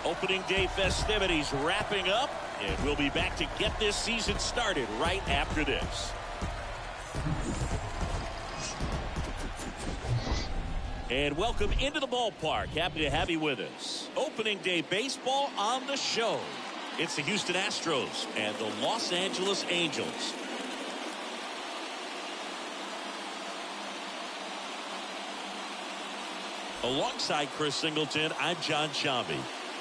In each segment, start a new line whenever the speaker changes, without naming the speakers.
Opening day festivities wrapping up, and we'll be back to get this season started right after this. And welcome into the ballpark. Happy to have you with us. Opening day baseball on the show. It's the Houston Astros and the Los Angeles Angels. Alongside Chris Singleton, I'm John Shambi.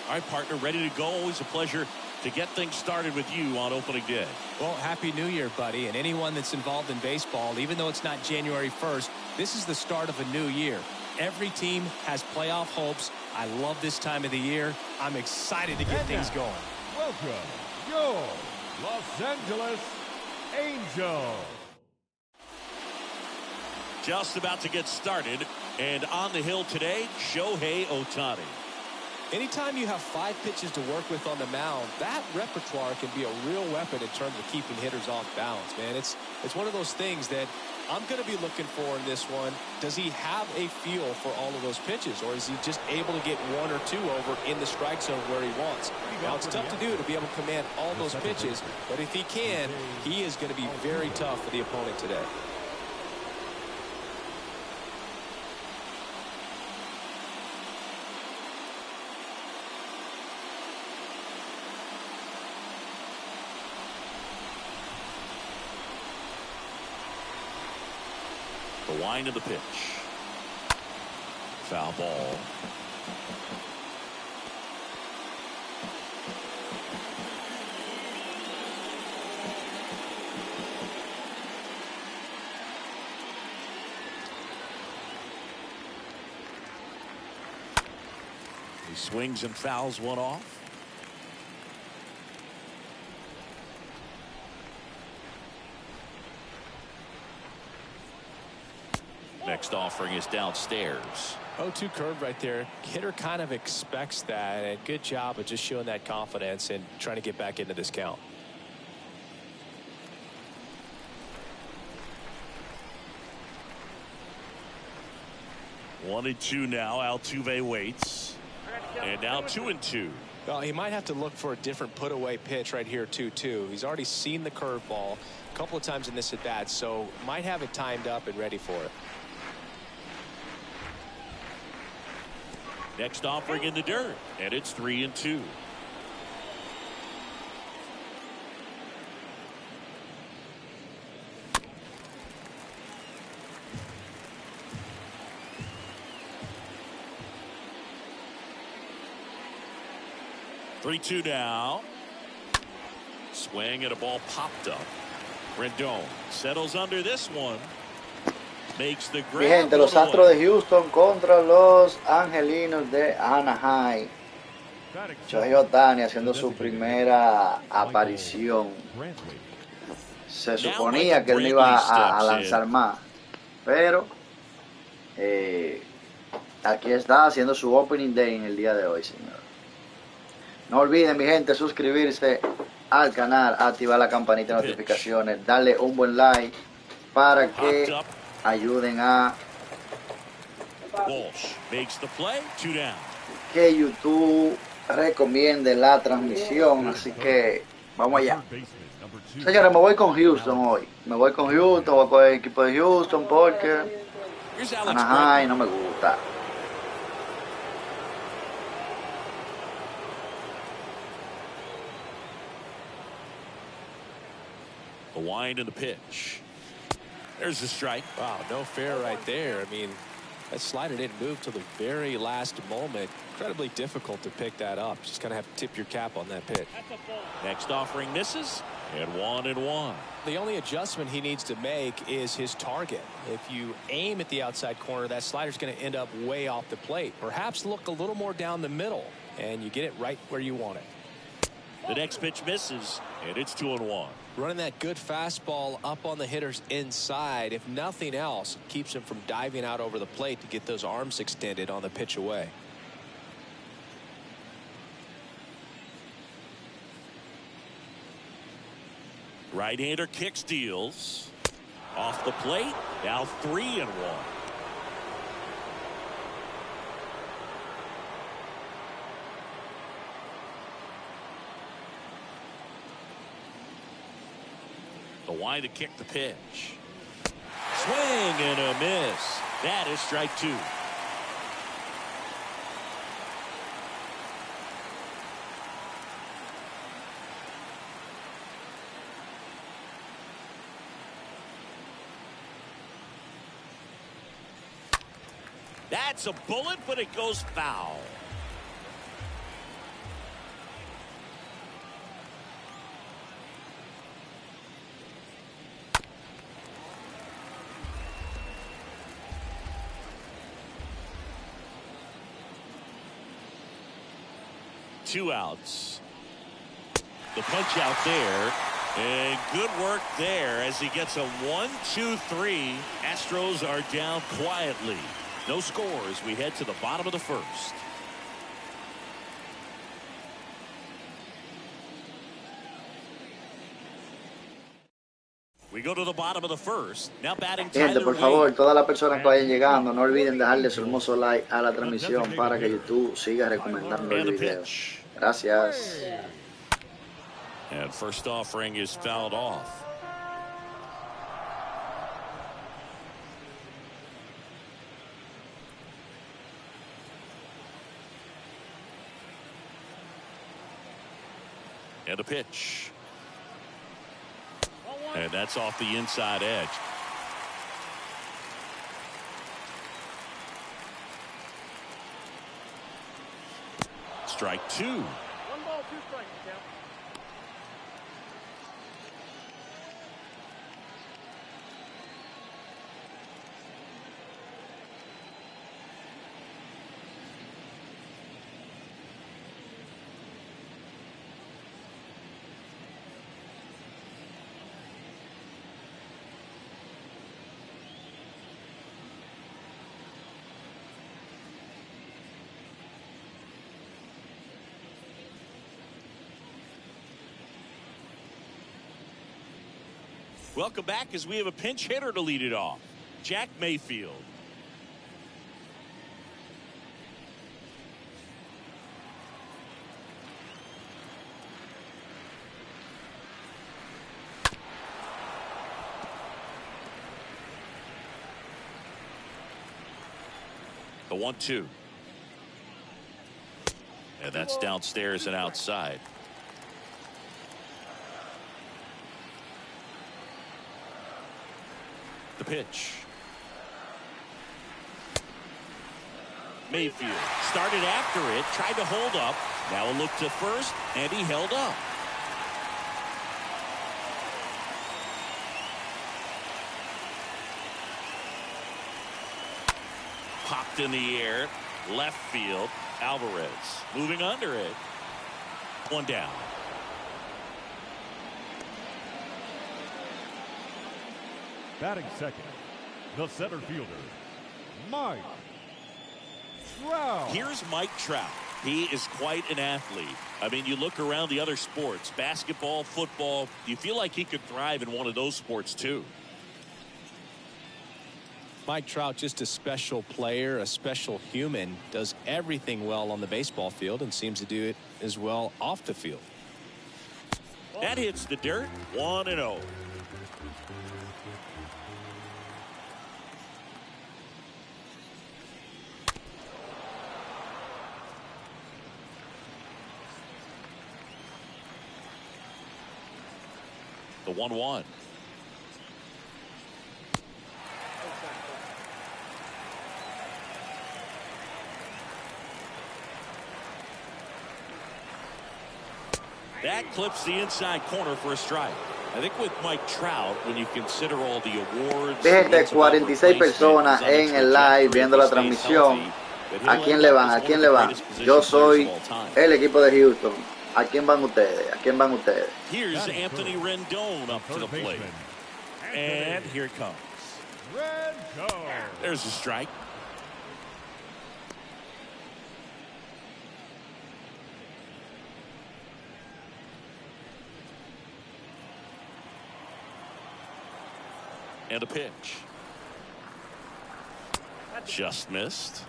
All right, partner, ready to go. Always a pleasure to get things started with you on opening day.
Well, Happy New Year, buddy. And anyone that's involved in baseball, even though it's not January 1st, this is the start of a new year. Every team has playoff hopes. I love this time of the year. I'm excited to get things going.
Welcome, your Los Angeles Angels.
Just about to get started. And on the hill today, Shohei Ohtani.
Anytime you have 5 pitches to work with on the mound, that repertoire can be a real weapon in terms of keeping hitters off balance, man. It's one of those things that I'm going to be looking for in this one. Does he have a feel for all of those pitches, or is he just able to get 1 or 2 over in the strike zone where he wants? Now, it's tough to do to be able to command all those pitches, but if he can, he is going to be very tough for the opponent today.
The wind of the pitch. Foul ball. He swings and fouls one off. Next offering is downstairs.
0-2 curve right there. Hitter kind of expects that, and good job of just showing that confidence and trying to get back into this count.
One and two now. Altuve waits. And now 2-2.
Well, he might have to look for a different put-away pitch right here, 2-2. He's already seen the curveball a couple of times in this at-bat, so might have it timed up and ready for it.
Next offering in the dirt, and it's 3-2. Three-two now. Swing and a ball popped up. Rendon settles under this one. Makes the grab.
Mi gente, los Astros de Houston contra los Angelinos de Anaheim. Shohei Ohtani haciendo su primera aparición. Se suponía que él no iba a lanzar más, pero aquí está haciendo su opening day en el día de hoy, señor. No olviden, mi gente, suscribirse al canal, activar la campanita de notificaciones, darle un buen like para que ayuden a que YouTube recomiende la transmisión. Así que vamos allá, señores. Me voy con Houston hoy. Voy con el equipo de Houston porque Anaheim no me gusta.
The wind and the pitch. There's the strike.
Wow, no fair right there. I mean, That slider didn't move till the very last moment. Incredibly difficult to pick that up. Just kind of have to tip your cap on that pitch.
Next offering misses, and 1-1.
The only adjustment he needs to make is his target. If you aim at the outside corner, that slider's going to end up way off the plate. Perhaps look a little more down the middle, and you get it right where you want it.
The next pitch misses, and it's 2-1.
Running that good fastball up on the hitter's inside, if nothing else, keeps him from diving out over the plate to get those arms extended on the pitch away.
Right-hander kick steals. Off the plate, now 3-1. The wind to kick the pitch. Swing and a miss. That is strike 2. That's a bullet, but it goes foul. Two outs. The punch out there. And good work there as he gets a 1-2-3. Astros are down quietly. No scores. We head to the bottom of the first. We go to the bottom of the first. Now batting
Gente, por favor, todas las personas que vayan llegando, no olviden dejarle su hermoso like a la transmisión para que YouTube siga recomendando el video. Gracias.
And first offering is fouled off. And a pitch. And that's off the inside edge. Strike 2.
1 ball, 2 strikes, count.
Welcome back as we have a pinch hitter to lead it off. Jack Mayfield. The 1-2. And that's downstairs and outside. The pitch. Mayfield started after it, tried to hold up. Now a look to first, and he held up. Popped in the air, left field. Alvarez moving under it. One down.
Batting second, the center fielder, Mike Trout.
Here's Mike Trout. He is quite an athlete. I mean, you look around the other sports, basketball, football, you feel like he could thrive in one of those sports too.
Mike Trout, just a special player, a special human, does everything well on the baseball field and seems to do it as well off the field.
That hits the dirt. 1-0. The 1-1. That clips the inside corner for a strike. I think with Mike Trout, when you consider all the awards,
Gente, 46 personas en el live viendo la transmisión. ¿A quién le van? ¿A quién le van? Yo soy el equipo de Houston. ¿A quién van ustedes? ¿A quién van ustedes?
Here's Anthony Rendon up to the plate. And here it comes. There's a strike. And a pitch. Just missed.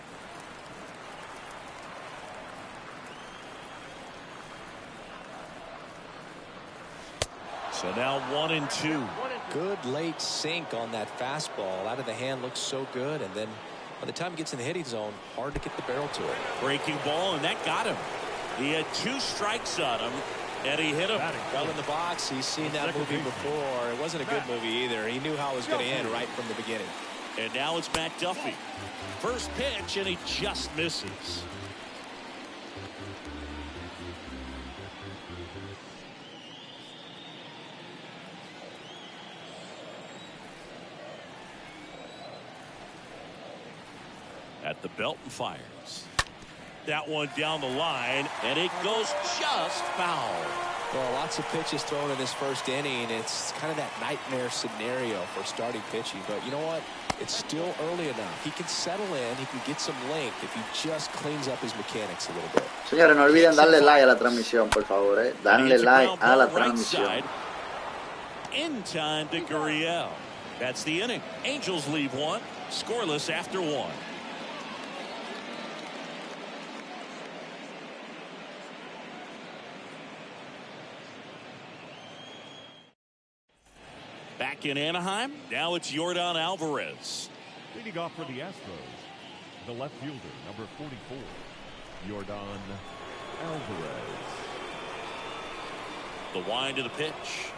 So now 1-2.
Good late sink on that fastball. Out of the hand, looks so good. And then by the time he gets in the hitting zone, hard to get the barrel to it.
Breaking ball, and that got him. He had 2 strikes on him, and he hit him.
Well in the box. He's seen that movie before. It wasn't a good movie either. He knew how it was going to end right from the beginning.
And now it's Matt Duffy. First pitch, and he just misses. At the belt and fires. That one down the line, and it goes just foul.
Well, lots of pitches thrown in this first inning. It's kind of that nightmare scenario for starting pitching. But you know what? It's still early enough. He can settle in. He can get some length if he just cleans up his mechanics a little bit.
Señores, no olviden darle like a la transmisión, por favor. Darle like a la transmisión.
In time to Gurriel. That's the inning. Angels leave one. Scoreless after 1. Back in Anaheim, now it's Yordan Alvarez.
Leading off for the Astros, the left fielder, number 44, Yordan Alvarez.
The wind of the pitch.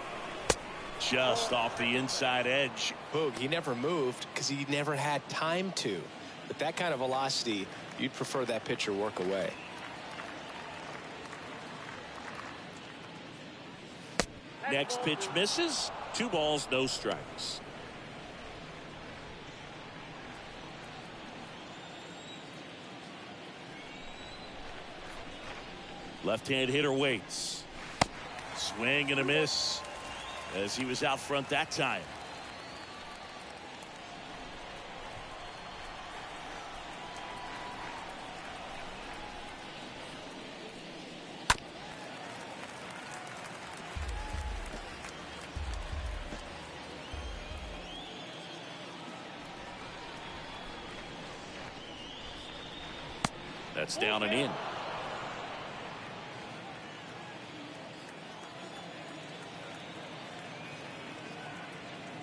Just off the inside edge.
Boog, he never moved because he never had time to. With that kind of velocity, you'd prefer that pitcher work away.
Next pitch misses. 2 balls, no strikes. Left-hand hitter waits. Swing and a miss as he was out front that time. That's down and in.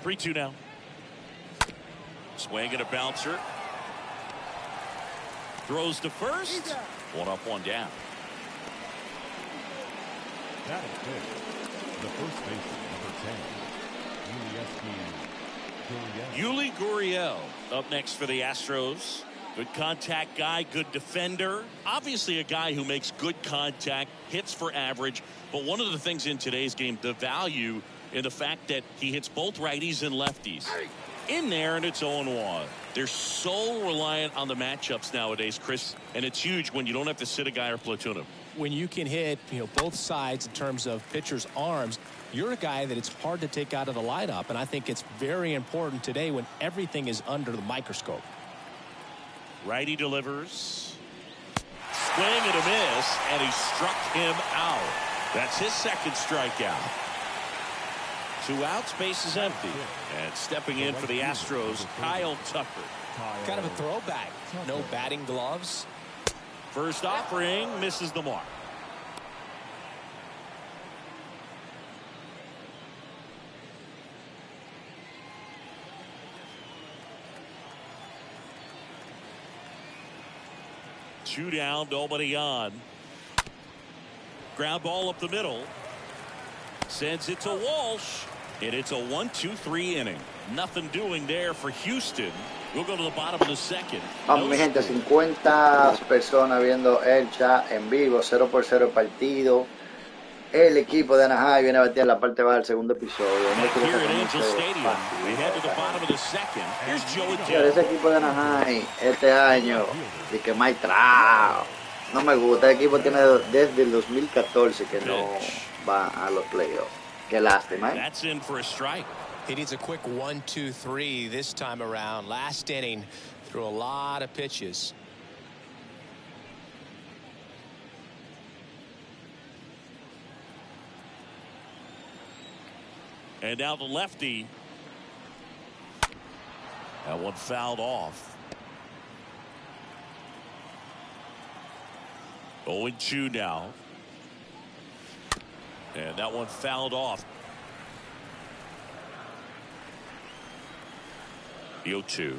Three-two now. Swing and a bouncer. Throws to first. 1 up, 1 down.
That is good. The first baseman, number 10, Yuli
Gurriel up next for the Astros. Good contact guy, good defender. Obviously a guy who makes good contact, hits for average. But one of the things in today's game, the value in the fact that he hits both righties and lefties. In there, and it's 0-1. They're so reliant on the matchups nowadays, Chris, and it's huge when you don't have to sit a guy or platoon him.
When you can hit, both sides in terms of pitchers' arms, you're a guy that it's hard to take out of the lineup, and I think it's very important today when everything is under the microscope.
Righty delivers. Swing and a miss, and he struck him out. That's his second strikeout. 2 outs, base is empty. And stepping in for the Astros, Kyle Tucker.
Kind of a throwback. No batting gloves.
First offering misses the mark. Two down, nobody on. Ground ball up the middle. Sends it to Walsh. And it's a 1-2-3 inning. Nothing doing there for Houston. We'll go to the bottom of the second.
Vamos, mi gente, 50 personas viendo el chat en vivo, 0-0 el partido. El equipo de Anaheim viene a batear la parte baja del segundo episodio.
Here at Angel Stadium, we head to the bottom of the second. Here's Joey
Pero ese equipo de Anaheim este año, y que Mike Trout, no me gusta. El equipo tiene desde el 2014 que no va a los playoffs. Qué lástima, ¿eh?
That's in for a strike.
He needs a quick 1-2-3 this time around. Last inning, threw a lot of pitches.
And now the lefty. That one fouled off. 0-2 now. And that one fouled off. The 0-2.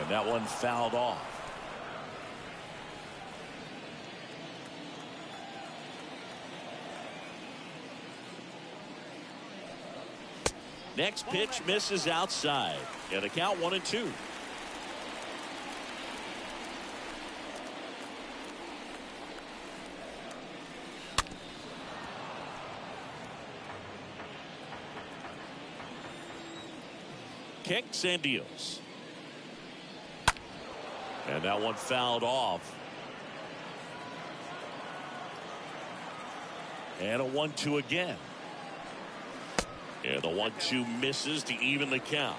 And that one fouled off. Next pitch misses outside. And the count 1-2. Kicks and deals. And that one fouled off. And a 1-2 again. And the 1-2 misses to even the count.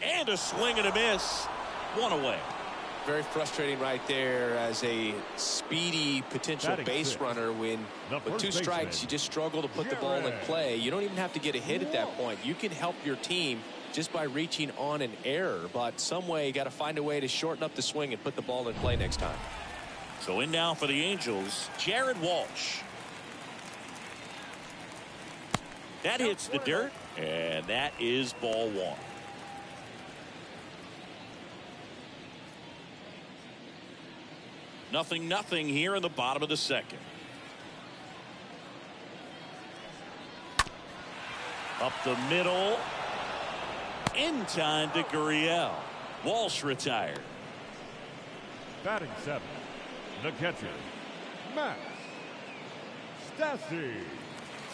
And a swing and a miss. One away.
Very frustrating right there as a speedy potential base runner when with 2 strikes you just struggle to put the ball in play. You don't even have to get a hit at that point. You can help your team just by reaching on an error, but some way you got to find a way to shorten up the swing and put the ball in play next time.
So in now for the Angels, Jared Walsh. That hits the dirt, and that is ball 1. Nothing here in the bottom of the second. Up the middle. In time to Gurriel. Walsh retired.
Batting 7, the catcher, Max Stassi.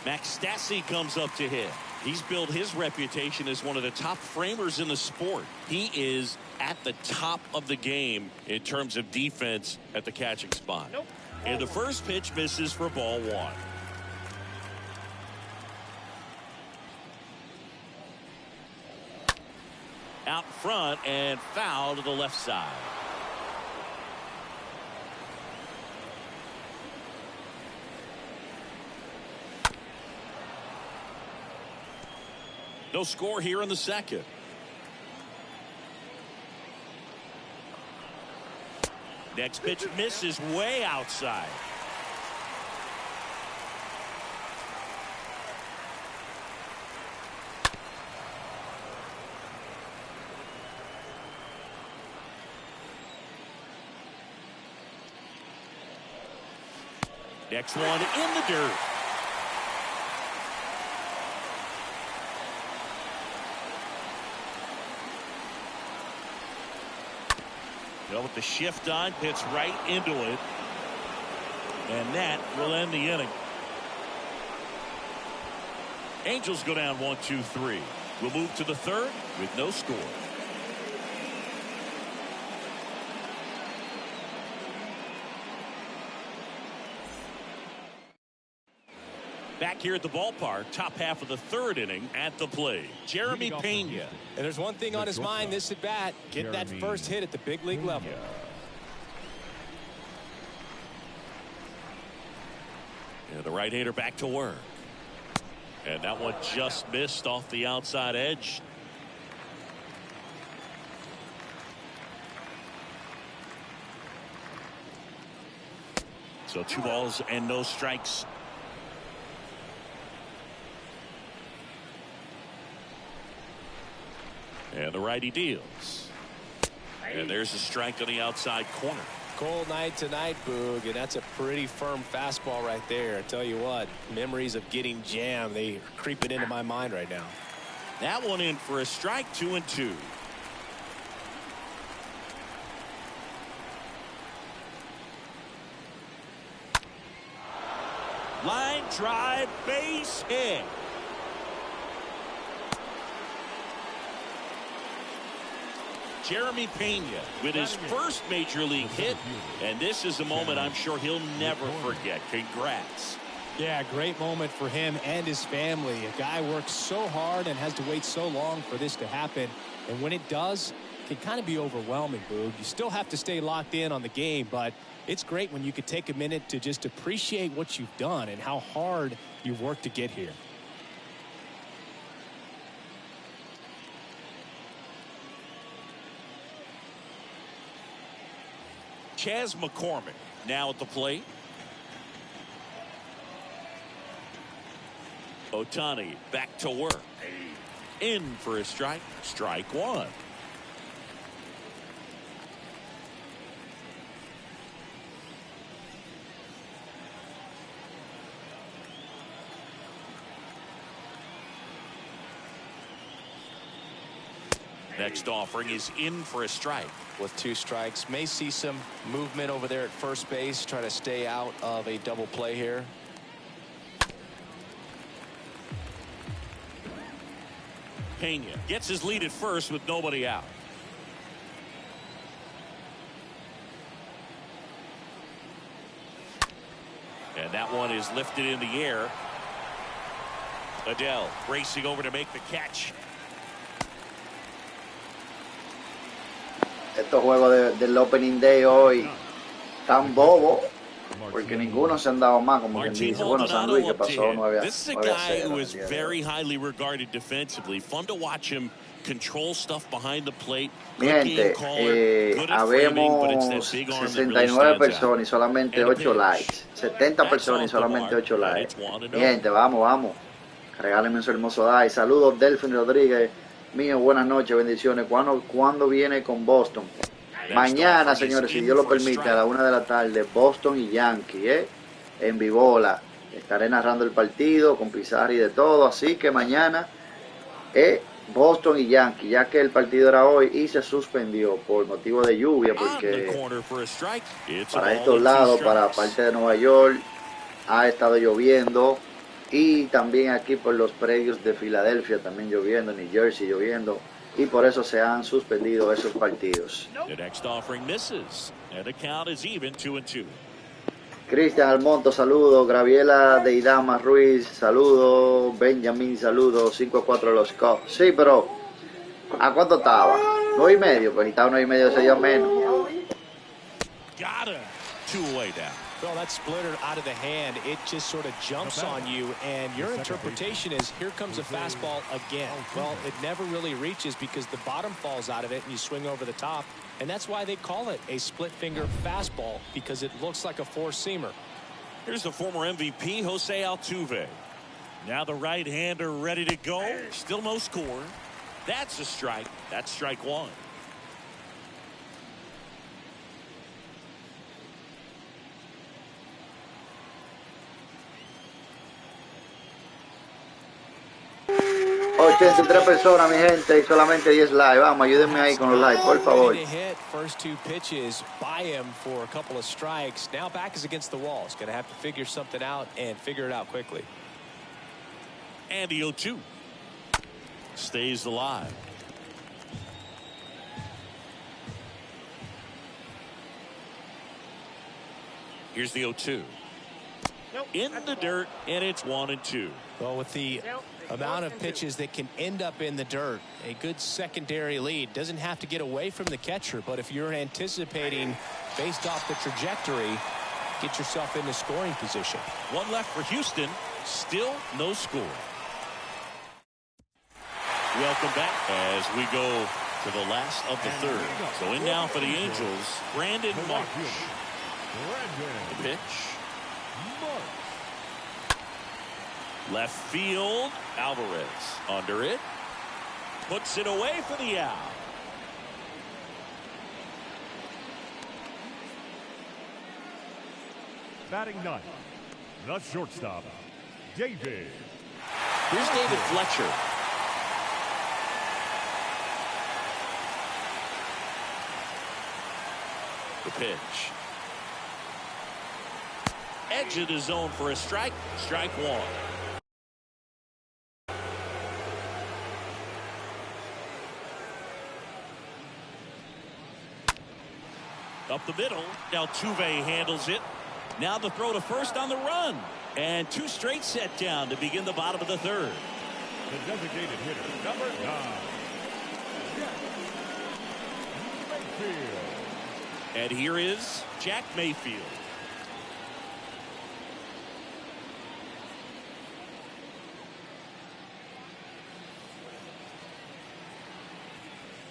Max Stassi comes up to hit. He's built his reputation as one of the top framers in the sport. He is at the top of the game in terms of defense at the catching spot. And the first pitch misses for ball 1. Out front and foul to the left side. No score here in the second. Next pitch misses way outside. Next one in the dirt. With the shift on, hits right into it. And that will end the inning. Angels go down 1-2-3. We'll move to the third with no score. Back here at the ballpark, top half of the third inning at the plate. Jeremy Pena.
And there's one thing on his mind this at bat. Get that first hit at the big league level.
And the right-hander back to work. And that one just missed off the outside edge. So 2 balls and no strikes. And the righty deals. And there's a strike on the outside corner.
Cold night tonight, Boog, and that's a pretty firm fastball right there. I tell you what, memories of getting jammed, they are creeping into my mind right now.
That one in for a strike, 2-2. Line drive, base hit. Jeremy Pena with his first major league hit, and this is a moment I'm sure he'll never forget. Congrats.
Yeah, great moment for him and his family. A guy works so hard and has to wait so long for this to happen, and when it does, it can kind of be overwhelming, Boog. You still have to stay locked in on the game, but it's great when you could take a minute to just appreciate what you've done and how hard you've worked to get here.
Chas McCormick now at the plate. Ohtani back to work. In for a strike. Strike one. Next offering is in for a strike.
With 2 strikes, may see some movement over there at first base, try to stay out of a double play here.
Pena gets his lead at first with nobody out. And that one is lifted in the air. Adele racing over to make the catch.
Estos juegos del Opening Day hoy tan bobo porque ninguno se han dado más, como quien dice. Bueno, San Luis que pasó 9-0.
This is a guy who is very highly regarded defensively. Fun to watch him control stuff behind the plate.
Mi gente, habemos 69 personas y solamente 8 likes. 70 personas y solamente 8 likes. Mi gente, vamos. Regálenme su hermoso like. Saludos, Delfín Rodríguez. Mío, buenas noches, bendiciones. ¿Cuándo viene con Boston? Mañana, señores, si Dios lo permite, a la 1 de la tarde, Boston y Yankees, en Vivola. Estaré narrando el partido con Pizarro y de todo, así que mañana Boston y Yankees, ya que el partido era hoy y se suspendió por motivo de lluvia, porque para estos lados, para parte de Nueva York, ha estado lloviendo. Y también aquí por los predios de Filadelfia también lloviendo, New Jersey lloviendo, y por eso se han suspendido esos partidos. Cristian Almonto, saludos. Graviela de Idama Ruiz, saludos. Benjamín, saludos. 5-4 los Cubs. Sí, pero ¿a cuánto estaba? 9.5, pues si estaba 9.5 sería menos.
Well, that splitter out of the hand, it just sort of jumps on you, and your interpretation is, here comes a fastball again. Well, it never really reaches because the bottom falls out of it and you swing over the top, and that's why they call it a split finger fastball, because it looks like a four-seamer.
Here's the former MVP, Jose Altuve. Now the right-hander ready to go. Still no score. That's a strike. That's strike one.
Tres personas, mi gente, y solamente 10 likes. Vamos, ayúdenme ahí con los likes, por favor.
First 2 pitches by him for a couple of strikes. Now back is against the wall. He's going to have to figure something out and figure it out quickly.
And the 0-2 stays alive. Here's the 0-2. In the dirt, and it's 1-2.
Well, with the amount of pitches that can end up in the dirt, a good secondary lead doesn't have to get away from the catcher, but if you're anticipating based off the trajectory, get yourself into scoring position.
One left for Houston, still no score. Welcome back as we go to the last of the third. So in now for the Angels, Brandon Marsh. The pitch. Left field, Alvarez under it, puts it away for the out.
Batting ninth, the shortstop, David.
Here's David Fletcher. The pitch. Edge of the zone for a strike. Strike one. Up the middle. Altuve handles it. Now the throw to first on the run. And two straight set down to begin the bottom of the third.
The designated hitter, number 9. Mayfield.
And here is Jack Mayfield.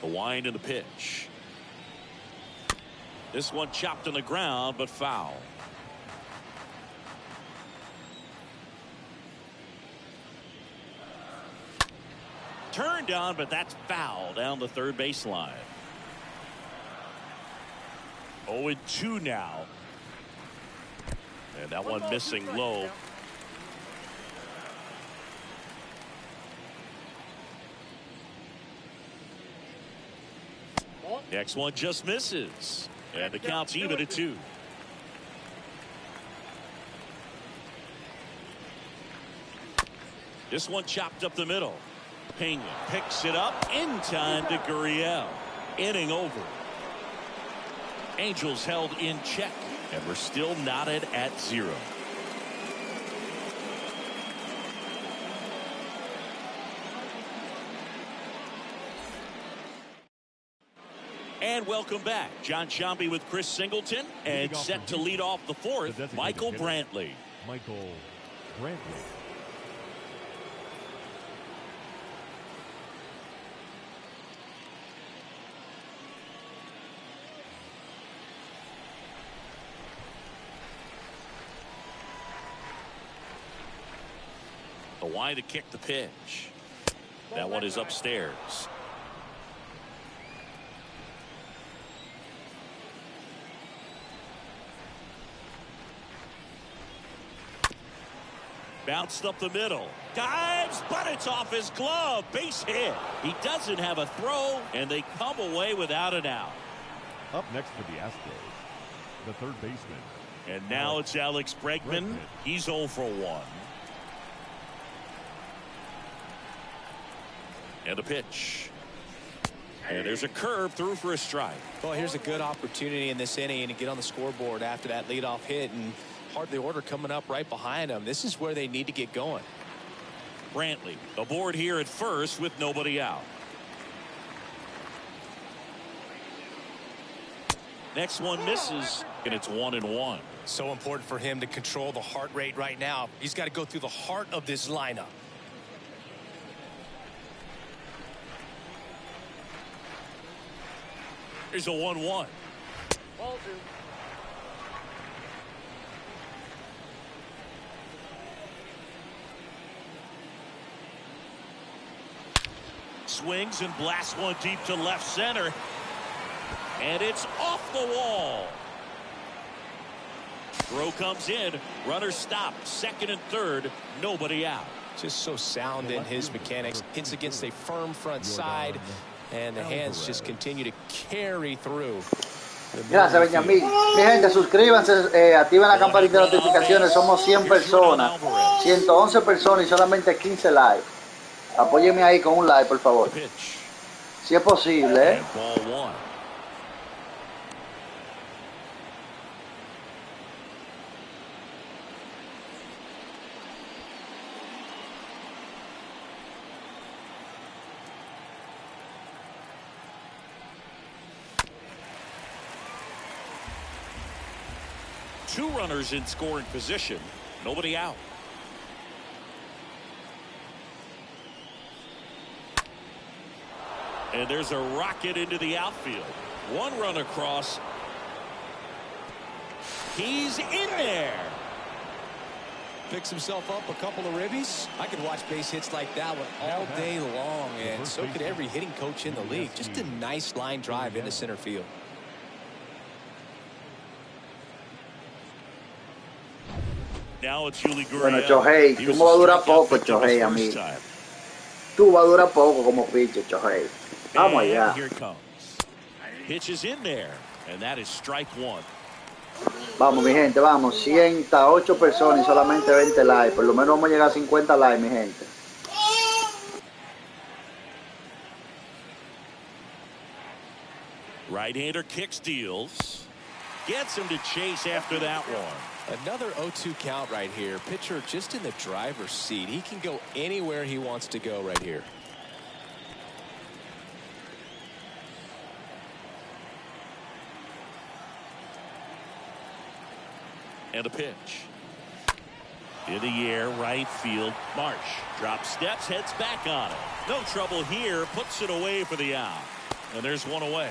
The wind and the pitch. This one chopped on the ground, but foul. Turned on, but that's foul down the third baseline. 0-2 now. And that one missing low. Next one just misses. And the count's even at 2. This one chopped up the middle. Pena picks it up in time to Gurriel. Inning over. Angels held in check, and we're still knotted at 0. And welcome back. John Sciambi with Chris Singleton, and set to lead off the fourth, Michael Brantley.
Michael Brantley.
The wide to kick the pitch. That one is upstairs. Bounced up the middle. Dives, but it's off his glove. Base hit. He doesn't have a throw, and they come away without an out.
Up next for the Astros, the third baseman.
And now it's Alex Bregman. He's 0 for 1. And a pitch. And there's a curve through for a strike.
Well, here's a good opportunity in this inning to get on the scoreboard after that leadoff hit, and part of the order coming up right behind them. This is where they need to get going.
Brantley aboard here at first with nobody out. Next one misses, and it's 1-1.
So important for him to control the heart rate right now. He's got to go through the heart of this lineup.
Here's a 1-1.
Ball 2.
Swings and blasts one deep to left center. And it's off the wall. Throw comes in. Runner stopped. Second and third. Nobody out.
Just so sound in his mechanics. Hits against a firm front side. And the hands just continue to carry through.
Gracias, Benjamín. Mi gente, suscríbanse, activen la campanita de notificaciones. Somos 100 personas, 111 personas y solamente 15 likes. Apóyenme ahí con un like, por favor. Si es posible, ¿eh?
Two runners in scoring position. Nobody out. And there's a rocket into the outfield. One run across. He's in there.
Picks himself up a couple of ribbies. I could watch base hits like that one all day long, and so could every hitting coach in the league. Just a nice line drive into center field.
Now it's Yuli Gurriel.
Bueno, Chohei, tú me vas a durar poco, Chohei, a mí. Tú vas a durar poco como pitcher, Chohei. Vamos allá.
Here it comes. Pitch is in there, and that is strike one.
Vamos, mi gente, vamos. 108 personas y solamente 20 likes. Por lo menos vamos a llegar a 50 likes, mi gente.
Right-hander kicks, deals. Gets him to chase after that one.
Another 0-2 count right here. Pitcher just in the driver's seat. He can go anywhere he wants to go right here.
And a pitch. In the air, right field. Marsh drops steps, heads back on it. No trouble here. Puts it away for the out. And there's one away.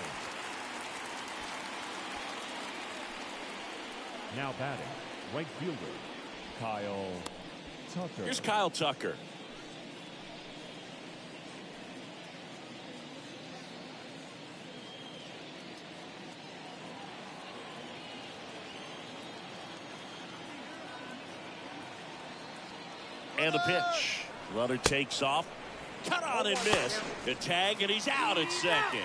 Now batting, right fielder, Kyle Tucker.
Here's Kyle Tucker. And the pitch. Runner takes off. Cut on and miss. The tag, and he's out at second.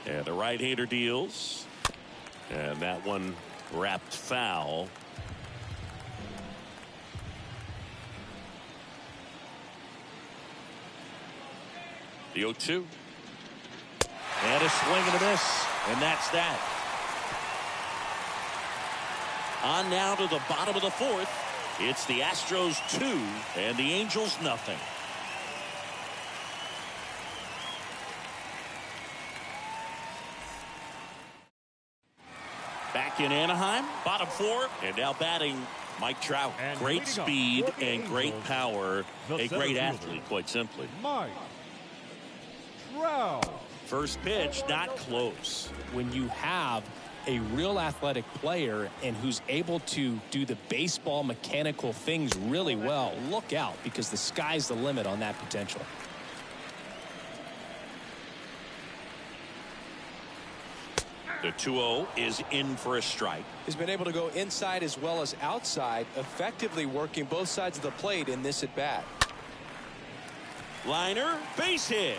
And the right-hander deals. And that one wrapped foul. The 0-2. And a swing and a miss. And that's that. On now to the bottom of the fourth. It's the Astros 2 and the Angels nothing. Back in Anaheim, bottom four, and now batting Mike Trout.
And
great speed and great
Angels,
power. A great
fielder,
athlete, quite simply.
Mike Trout.
First pitch, not close.
When you have a real athletic player and who's able to do the baseball mechanical things really well, look out, because the sky's the limit on that potential.
The 2-0 is in for a strike.
He's been able to go inside as well as outside, effectively working both sides of the plate in this at bat.
Liner, base hit.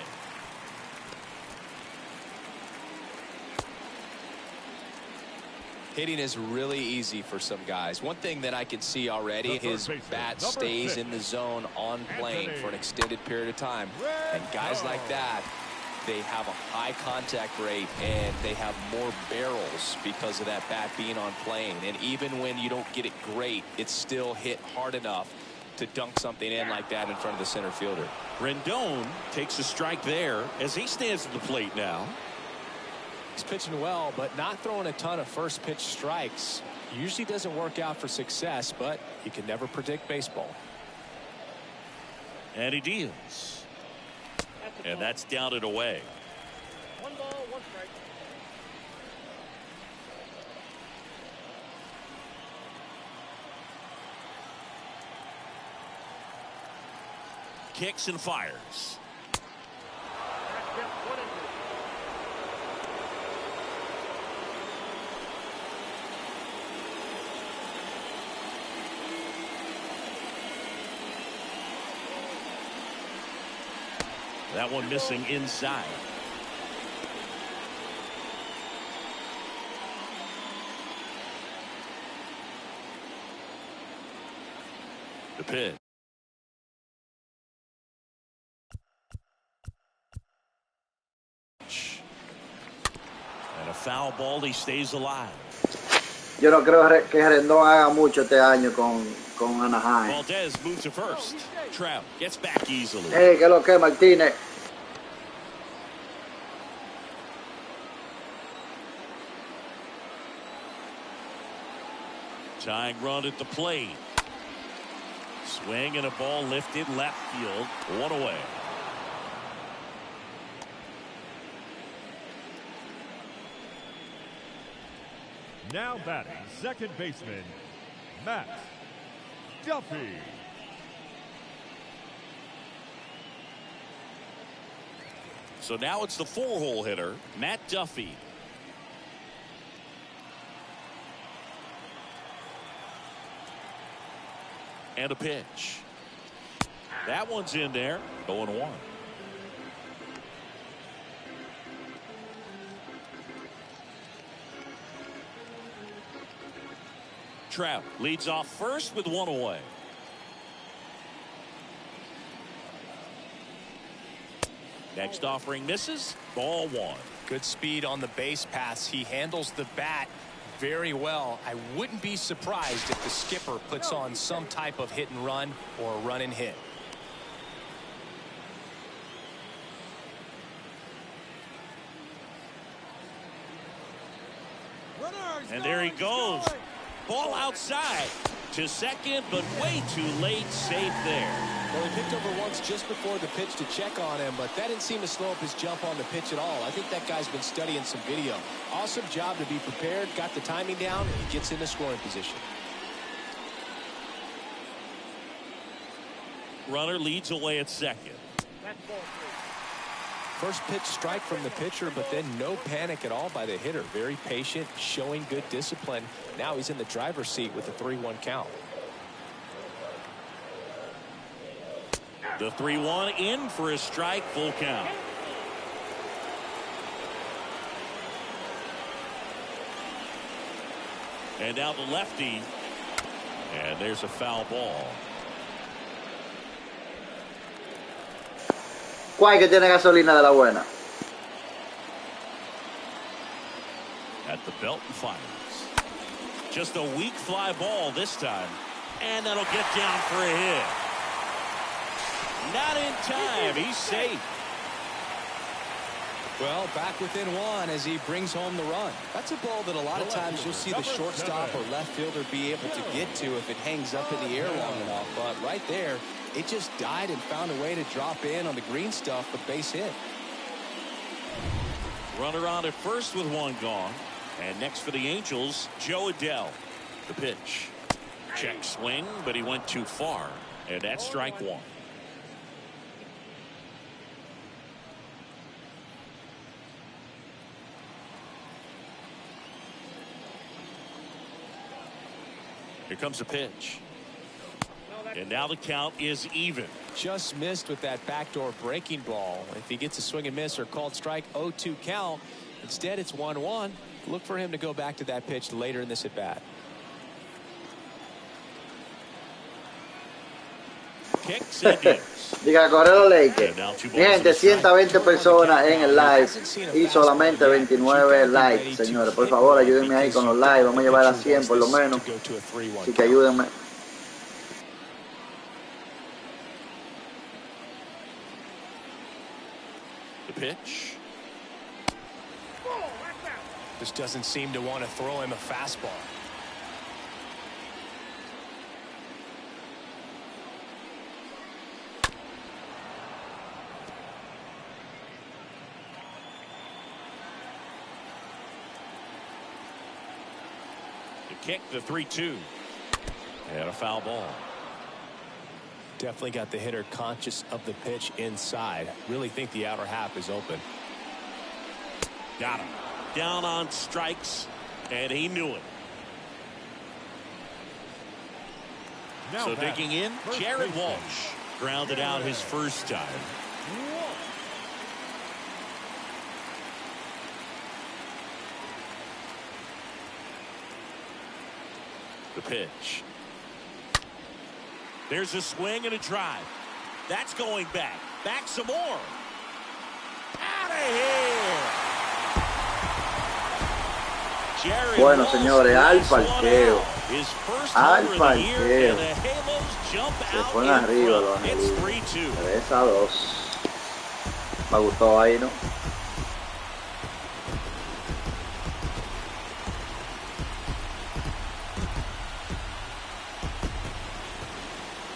Hitting is really easy for some guys. One thing that I can see already, his bat stays in the zone on plane for an extended period of time. And guys like that, they have a high contact rate and they have more barrels because of that bat being on plane. And even when you don't get it great, it's still hit hard enough to dunk something in like that in front of the center fielder.
Rendon takes a strike there as he stands at the plate now.
He's pitching well, but not throwing a ton of first pitch strikes. Usually doesn't work out for success, but you can never predict baseball.
And he deals. And that's down and away.
1 ball, 1 strike.
Kicks and fires. That one missing inside. The pitch. And a foul ball, he stays alive.
Yo no creo que Rendón haga mucho este año con Anaheim.
Valdez moves to first. Trout gets back easily.
Hey, ¿qué es lo que, Martínez?
Tying run at the plate. Swing and a ball lifted left field. 1 away.
Now batting, second baseman, Matt Duffy.
So now it's the 4-hole hitter, Matt Duffy. And a pitch. That one's in there. 0-1. Trout leads off first with 1 away. Next offering misses. Ball 1.
Good speed on the base pass. He handles the bat very well. I wouldn't be surprised if the skipper puts on some type of hit and run or a run and hit.
And there he goes. Ball outside to second, but way too late. Safe there.
Well, he picked over once just before the pitch to check on him, but that didn't seem to slow up his jump on the pitch at all. I think that guy's been studying some video. Awesome job to be prepared, got the timing down, and he gets in the scoring position.
Runner leads away at second.
That's ball 3.
First pitch strike from the pitcher, but then no panic at all by the hitter. Very patient, showing good discipline. Now he's in the driver's seat with a 3-1 count.
The 3-1 in for a strike, full count. And now the lefty. And there's a foul ball.
Guay que tiene gasolina de la buena.
At the belt and fires. Just a weak fly ball this time. And that'll get down for a hit. Not in time. He's safe.
Well, back within 1 as he brings home the run. That's a ball that a lot of times you'll see the shortstop or left fielder be able to get to if it hangs up in the air long enough. But right there, it just died and found a way to drop in on the green stuff for base hit.
Runner on at first with 1 gone. And next for the Angels, Joe Adell. The pitch. Check swing, but he went too far. And that's strike 1. Here comes a pitch. And now the count is even.
Just missed with that backdoor breaking ball. If he gets a swing and miss or called strike, 0-2 count. Instead, it's 1-1. Look for him to go back to that pitch later in this at bat.
Kicks and deals.
Diga, correr los Lakers. Mi gente, 120 personas en el live y solamente 29 likes, señores. Por favor, ayúdenme ahí con los likes. Vamos a llevar a 100 por lo menos. Así que ayúdenme.
The pitch.
Just doesn't seem to want to throw him a fastball.
Kick, the 3-2. And a foul ball.
Definitely got the hitter conscious of the pitch inside. Really think the outer half is open.
Got him. Down on strikes, and he knew it.
Now
so digging in, Jared Walsh grounded out his first time. The pitch. There's a swing and a drive. That's going back. Back some more. Out of here. Jared
Bueno,
Walsh
señores, al parqueo.
His first
Al
homer of the year,
parqueo.
and the Halos jump
Se
out
ponen
in
arriba los
front. It's
Angelinos.
3-2.
3-2. Me gustó ahí, ¿no?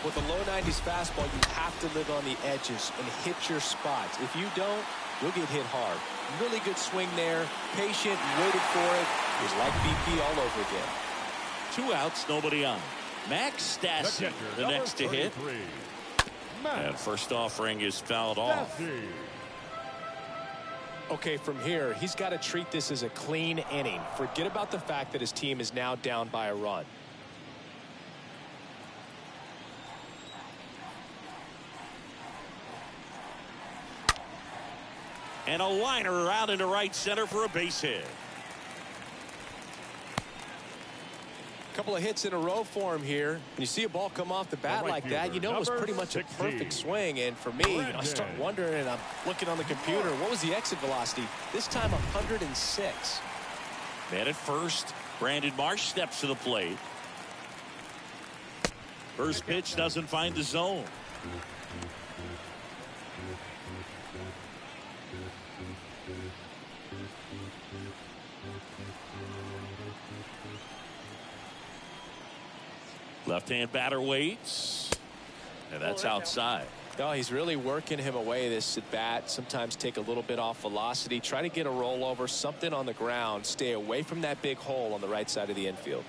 With a low 90s fastball, you have to live on the edges and hit your spots. If you don't, you'll get hit hard. Really good swing there. Patient, waited for it. It was like BP all over again.
2 outs, nobody on. Max Stassi, the next to hit. And first offering is fouled off.
Okay, from here, he's got to treat this as a clean inning. Forget about the fact that his team is now down by a run.
And a liner out into right center for a base hit.
Couple of hits in a row for him here. When you see a ball come off the bat like that, you know it was pretty much a perfect swing. And for me, I start wondering, and I'm looking on the computer, what was the exit velocity? This time 106.
Man at first, Brandon Marsh steps to the plate. First pitch doesn't find the zone. Left-hand batter waits, and that's outside.
Oh, he's really working him away this at bat. Sometimes take a little bit off velocity, try to get a rollover, something on the ground, stay away from that big hole on the right side of the infield.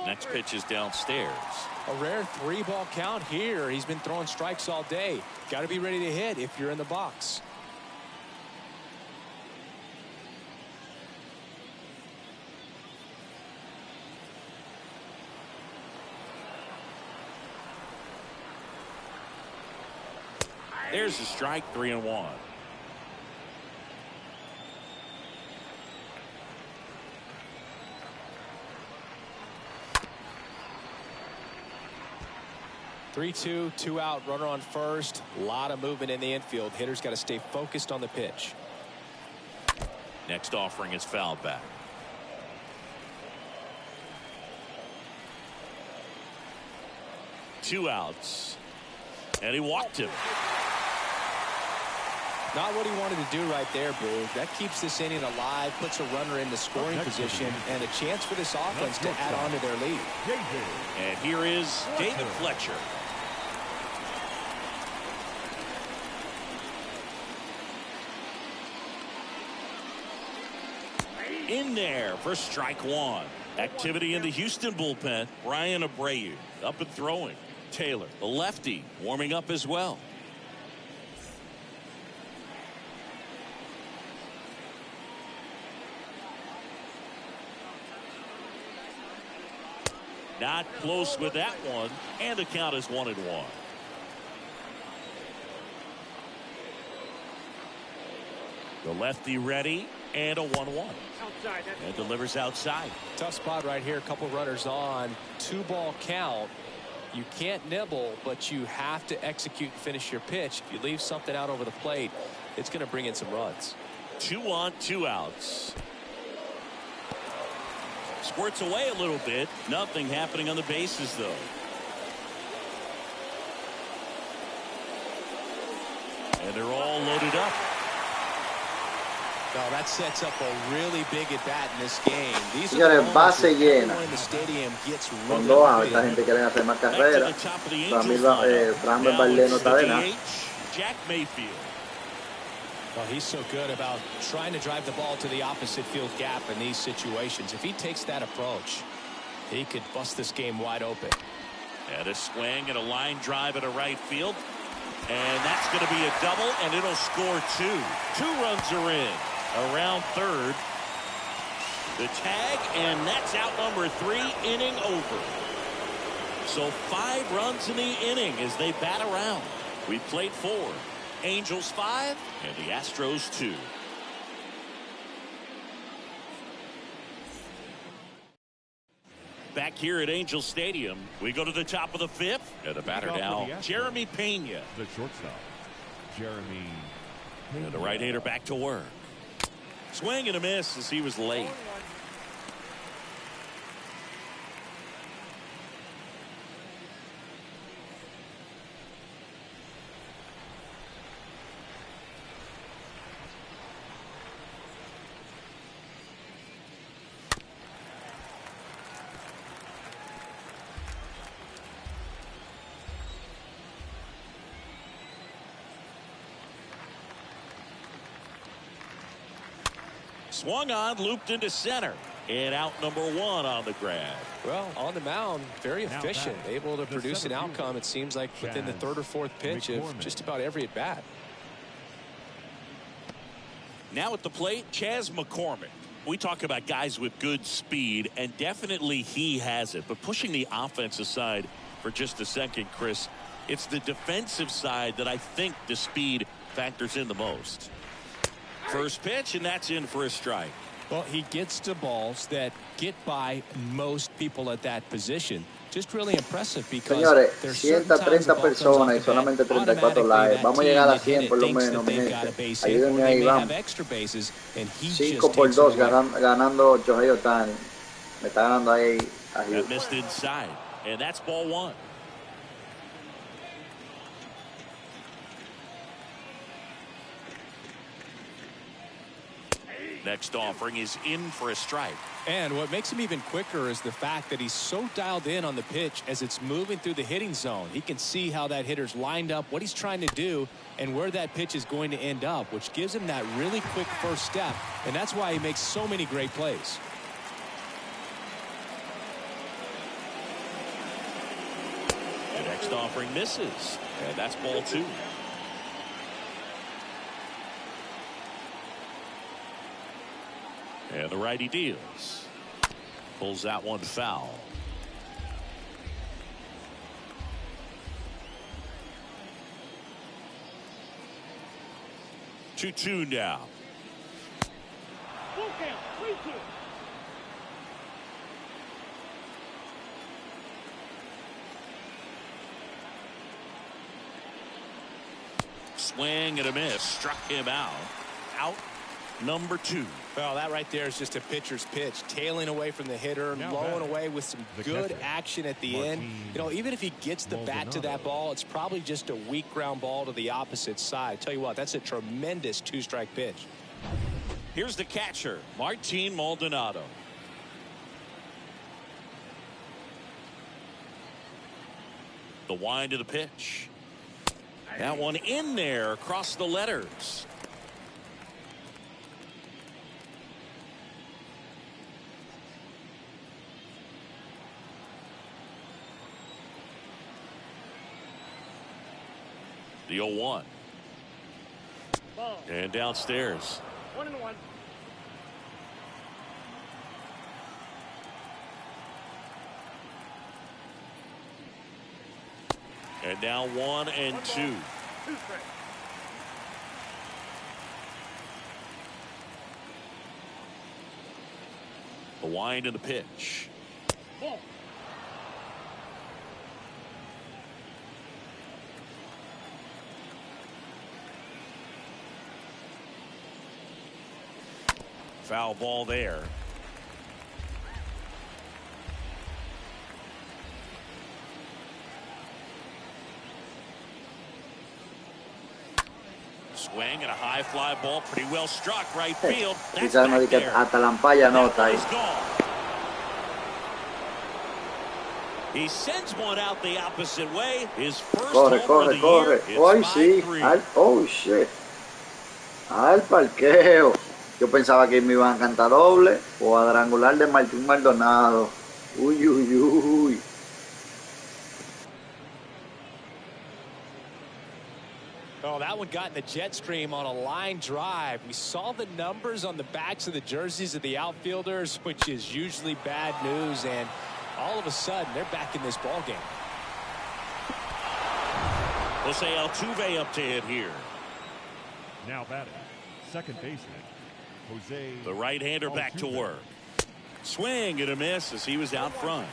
Next pitch is downstairs.
A rare 3-ball count here. He's been throwing strikes all day. Got to be ready to hit if you're in the box.
There's a strike, 3-1.
Three-two, 2 out, runner on first. A lot of movement in the infield. Hitter's got to stay focused on the pitch.
Next offering is fouled back. Two outs. And he walked him.
Not what he wanted to do right there, Boo. That keeps this inning alive, puts a runner in the scoring position, and a chance for this offense to add on to their lead.
And here is David Fletcher. In there for strike one. Activity in the Houston bullpen. Brian Abreu up and throwing. Taylor, the lefty, warming up as well. Not close with that one, and the count is 1-1. The lefty ready, and a 1-1. And delivers outside.
Tough spot right here. A couple runners on. 2-ball count. You can't nibble, but you have to execute and finish your pitch. If you leave something out over the plate, it's going to bring in some runs.
2 on, 2 outs. Squirts away a little bit. Nothing happening on the bases, though. And they're all loaded up.
No, that sets up a really big at bat in this game. These
Señores, base llena.
in the stadium gets
Con
really
2 outs, esta gente quiere hacer más carreras. Para mí, Framber Valdez no está de nada.
Jack Mayfield.
Well, he's so good about trying to drive the ball to the opposite field gap in these situations. If he takes that approach, he could bust this game wide open.
And a swing and a line drive at a right field. And that's going to be a double, and it'll score 2. 2 runs are in. Around third. The tag, and that's out number 3, inning over. So 5 runs in the inning as they bat around. We played 4. Angels 5 and the Astros 2. Back here at Angel Stadium, we go to the top of the 5th. And the batter now, Jeremy Pena.
The shortstop, Jeremy Pena.
And the right-hander back to work. Swing and a miss as he was late. Swung on, looped into center. And out number 1 on the grab.
Well, on the mound, very efficient, able to produce an outcome, it seems like, within the 3rd or 4th pitch of just about every at bat.
Now at the plate, Chas McCormick. We talk about guys with good speed, and definitely he has it. But pushing the offense aside for just a second, Chris, It's the defensive side that I think the speed factors in the most. First pitch, and that's in for a strike.
Well, he gets to balls that get by most people at that position. Just really impressive because
señores,
there's
130 personas y solamente 34 likes. Vamos a llegar a 100 por lo menos, mi gente. Ayúdenme ahí, vamos. 5 por 2 ganando Shohei Ohtani. Me está ganando ahí a
That missed inside, and that's ball one. Next offering is in for a strike.
And what makes him even quicker is the fact that he's so dialed in on the pitch as it's moving through the hitting zone. He can see how that hitter's lined up, what he's trying to do, and where that pitch is going to end up, which gives him that really quick first step, and that's why he makes so many great plays.
The next offering misses, and that's ball two. And the righty deals. Pulls that one foul. Two now.
Full count, 3-2.
Swing and a miss. Struck him out. Out number 2.
Well, that right there is just a pitcher's pitch, tailing away from the hitter, blowing away with some good action at the end. You know, even if he gets the bat to that ball, it's probably just a weak ground ball to the opposite side. Tell you what, that's a tremendous 2-strike pitch.
Here's the catcher, Martin Maldonado. The wind of the pitch. That one in there across the letters. The 0-1.
Ball.
And downstairs.
1-1.
And now 1-2.
2 strikes.
The wind and the pitch.
Ball.
Foul ball there. Swing and a high fly ball, pretty well struck right field. That's back there.
Hasta la ampalla nota ahí.
He sends one out the opposite way. His first
Corre,
home of the
corre,
year.
corre.
It's
Hoy sí.
5-3.
Oh, shit. Al parqueo. Yo pensaba que me iban a cantar doble o cuadrangular de Martín Maldonado. Uy, uy, uy.
Oh, that one got in the jet stream on a line drive. We saw the numbers on the backs of the jerseys of the outfielders, which is usually bad news, and all of a sudden they're back in this ball game.
Jose Altuve up to hit here.
Now batting, second baseman, Jose.
The right-hander back to work. Swing and a miss as he was out front.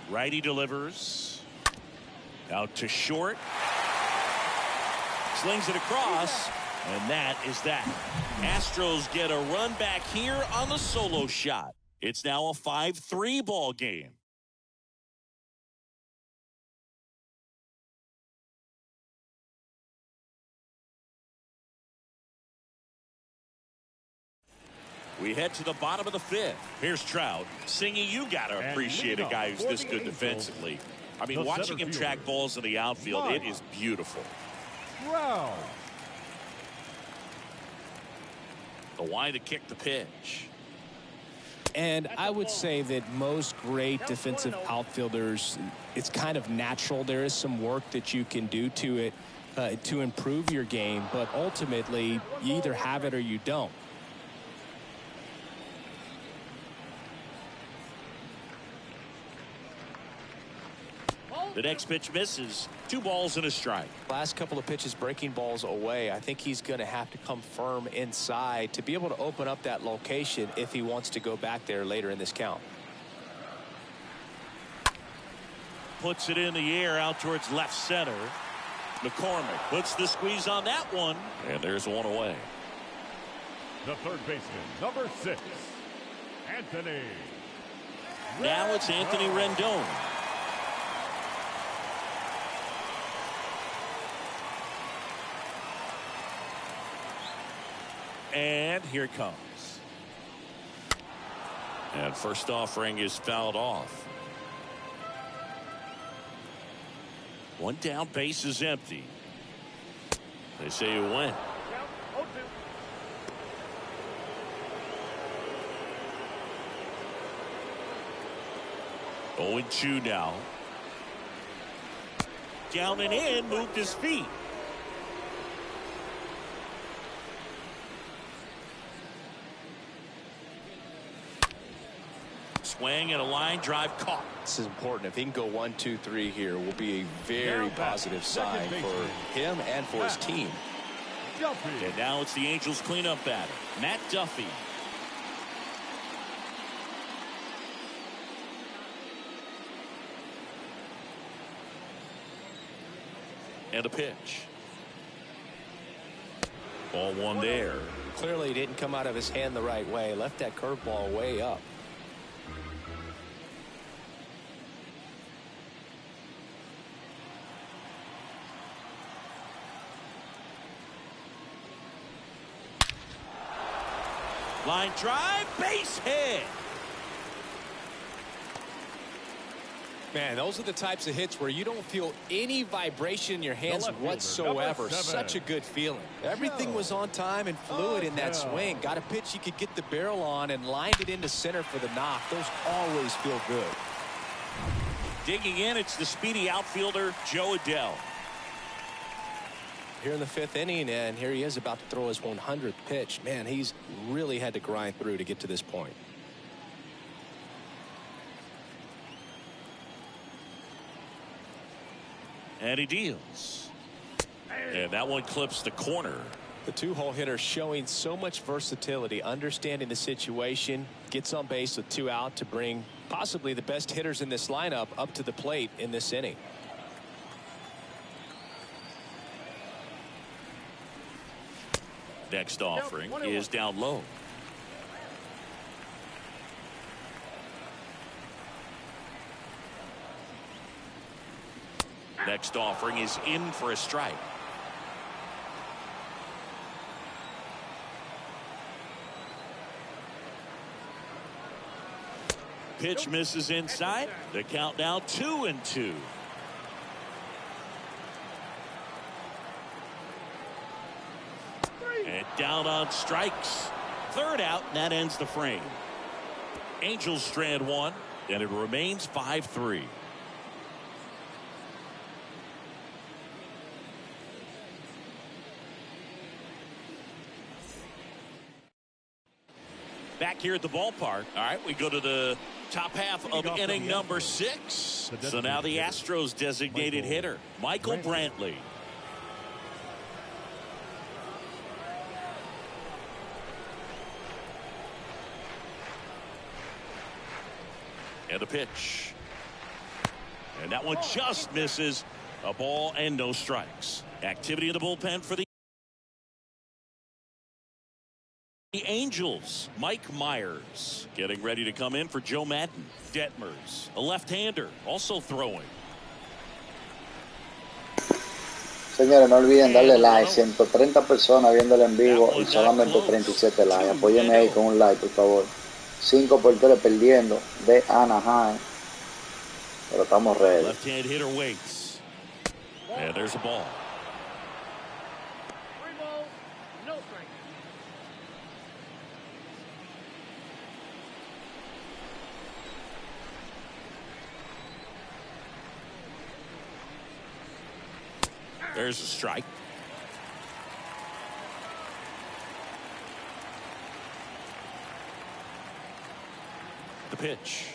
Righty delivers. Out to short. Slings it across. And that is that. Astros get a run back here on the solo shot. It's now a 5-3 ball game. We head to the bottom of the 5th. Here's Trout. Singing, you got to appreciate a guy who's this good defensively. I mean, watching him track balls in the outfield, it is beautiful.
Wow.
The wind to kick the pitch.
And I would say that most great defensive outfielders, it's kind of natural. There is some work that you can do to it. to improve your game, but ultimately you either have it or you don't.
The next pitch misses. 2 balls and a strike.
Last couple of pitches breaking balls away. I think he's going to have to come firm inside to be able to open up that location if he wants to go back there later in this count.
Puts it in the air out towards left center. McCormick puts the squeeze on that one, and there's one away.
The third baseman, number 6, Anthony.
Now it's Anthony Rendon. And here it comes. And first offering is fouled off. One down, base is empty. They say you win. 0-2 now. Down and in, moved his feet. Swing and a line drive caught.
This is important. If he can go 1, 2, 3 here, will be a very positive sign for him and for his team.
And now it's the Angels cleanup batter, Matt Duffy. And a pitch. Ball 1 there.
Clearly he didn't come out of his hand the right way. Left that curveball way up.
Line drive, base hit.
Man, those are the types of hits where you don't feel any vibration in your hands whatsoever. Such a good feeling. Everything was on time and fluid in that swing. Got a pitch you could get the barrel on and lined it into center for the knock. Those always feel good.
Digging in, it's the speedy outfielder, Joe Adell.
Here in the 5th inning, and here he is about to throw his 100th pitch. Man, he's really had to grind through to get to this point.
And he deals. And that one clips the corner.
The 2-hole hitter showing so much versatility, understanding the situation, gets on base with 2 out to bring possibly the best hitters in this lineup up to the plate in this inning.
Next offering is down low. Next offering is in for a strike. Pitch misses inside. The count now 2-2. And down on strikes. 3rd out, and that ends the frame. Angels strand 1, and it remains 5-3. Back here at the ballpark. All right, we go to the top half of inning number 6. So now the Astros designated hitter, Michael Brantley. And a pitch. And that one just misses. A ball and no strikes. Activity in the bullpen for the Angels. Mike Myers getting ready to come in for Joe Madden. Detmers, a left-hander, also throwing.
Señores, no olviden darle like. 130 personas viéndolo en vivo y solamente 37 likes. Apóyenme ahí con un like, por favor. 5-3 perdiendo de Anaheim. Pero estamos ready.
Left-hand hitter waits. And there's a ball.
3 balls, no strike.
There's a strike. The pitch.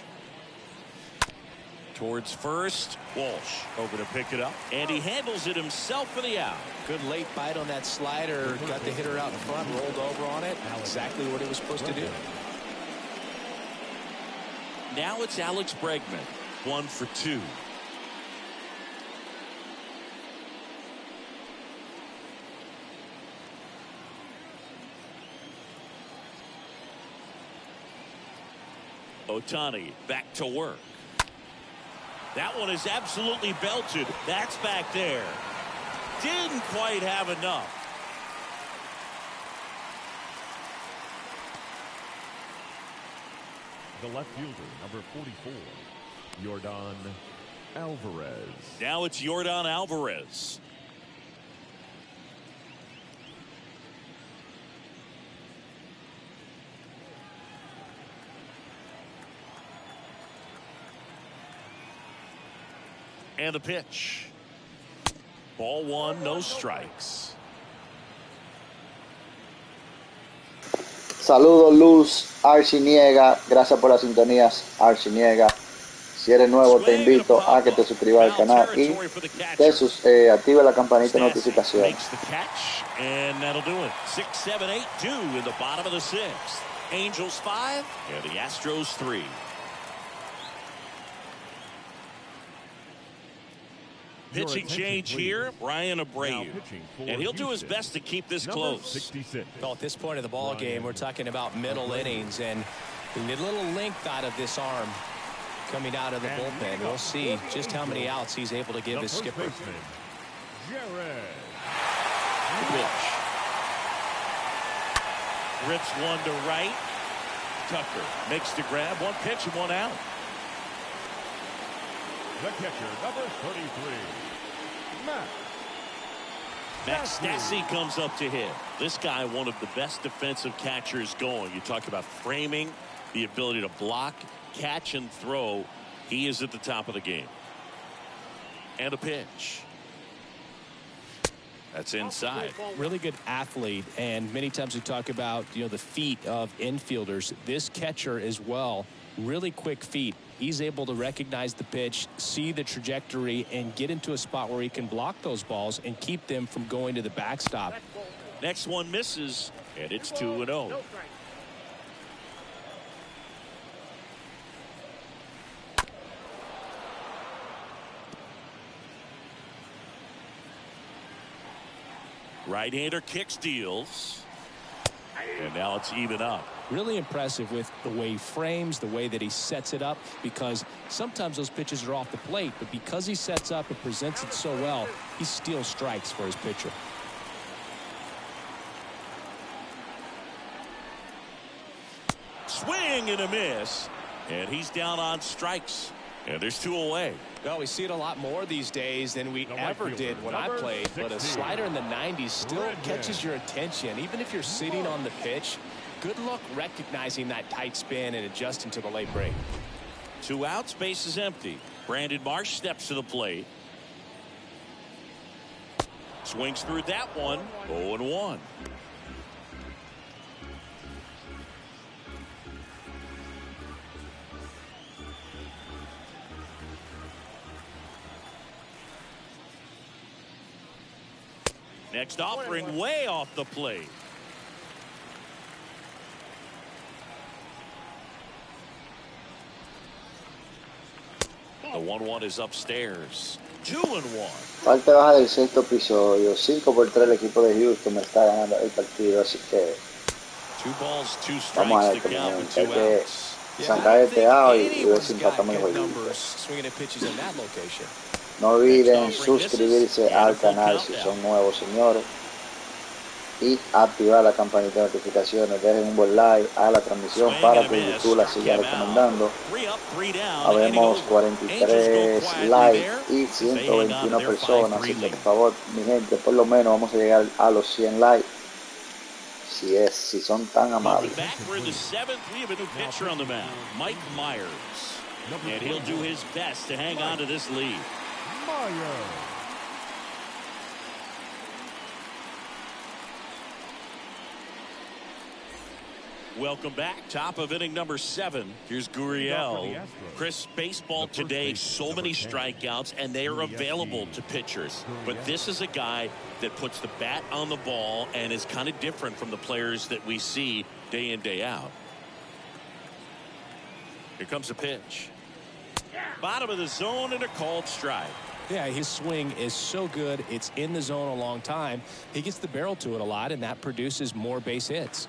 Towards first. Walsh over to pick it up. And he handles it himself for the out.
Good late bite on that slider. Got the hitter out in front, rolled over on it. Exactly what he was supposed to do.
Now it's Alex Bregman. 1 for 2. Ohtani back to work. That one is absolutely belted. That's back there. Didn't quite have enough.
The left fielder, number 44, Yordan Alvarez.
Now it's Yordan Alvarez. And a pitch. Ball 1, no strikes.
Saludos Luz Arciniega, gracias por las sintonías Arciniega. Si eres nuevo te invito a que te suscribas al canal y te active la campanita de notificaciones.
And that'll do it. 6, 7, 8, 2 in the bottom of the 6th. Angels 5 and the Astros 3. Pitching change here, Ryan Abreu. And he'll do his best to keep this close.
Well, at this point of the ball game, we're talking about middle innings, and a little length out of this arm coming out of the bullpen. We'll see just how many outs he's able to give his skipper.
The pitch. Rips one to right. Tucker makes the grab. 1 pitch and 1 out.
The catcher, number 33,
Max Stassi comes up to hit. This guy, one of the best defensive catchers going. You talk about framing, the ability to block, catch, and throw. He is at the top of the game. And a pitch. That's inside.
Really good athlete, and many times we talk about, you know, the feet of infielders. This catcher as well, really quick feet. He's able to recognize the pitch, see the trajectory, and get into a spot where he can block those balls and keep them from going to the backstop.
Next one misses, and it's 2-0. Right-hander kicks, deals. And now it's even up.
Really impressive with the way he frames, the way that he sets it up, because sometimes those pitches are off the plate, but because he sets up and presents it so well, he steals strikes for his pitcher.
Swing and a miss, and he's down on strikes, and there's 2 away.
Well, we see it a lot more these days than we ever did when I played, but a slider in the 90s still catches your attention. Even if you're sitting on the pitch, good luck recognizing that tight spin and adjusting to the late break.
2 outs, base is empty. Brandon Marsh steps to the plate. Swings through that one. 0-1. Next offering way off the plate. The 1-1 is upstairs. 2-1.
Parte baja del 6º episodio. 5-3 el equipo de Houston me está ganando el partido, así que
2 balls, 2
vamos a
strikes
ver
to count with 2
hay que
outs.
sacar este out y ver si empatamos el juego. No olviden suscribirse al canal si son nuevos, señores, y activar la campanita de notificaciones. Dejen un buen like a la transmisión para que YouTube la siga recomendando. Habemos 43 likes y 121 personas, así que por favor, mi gente, por lo menos vamos a llegar a los 100 likes si son tan amables.
Mike Myers, and he'll do his best to hang on to this lead. Welcome back. Top of inning number 7. Here's Gurriel. Chris, baseball today, so many strikeouts, and they are available to pitchers. But this is a guy that puts the bat on the ball and is kind of different from the players that we see day in, day out. Here comes a pitch. Bottom of the zone and a called strike.
Yeah, his swing is so good. It's in the zone a long time. He gets the barrel to it a lot, and that produces more base hits.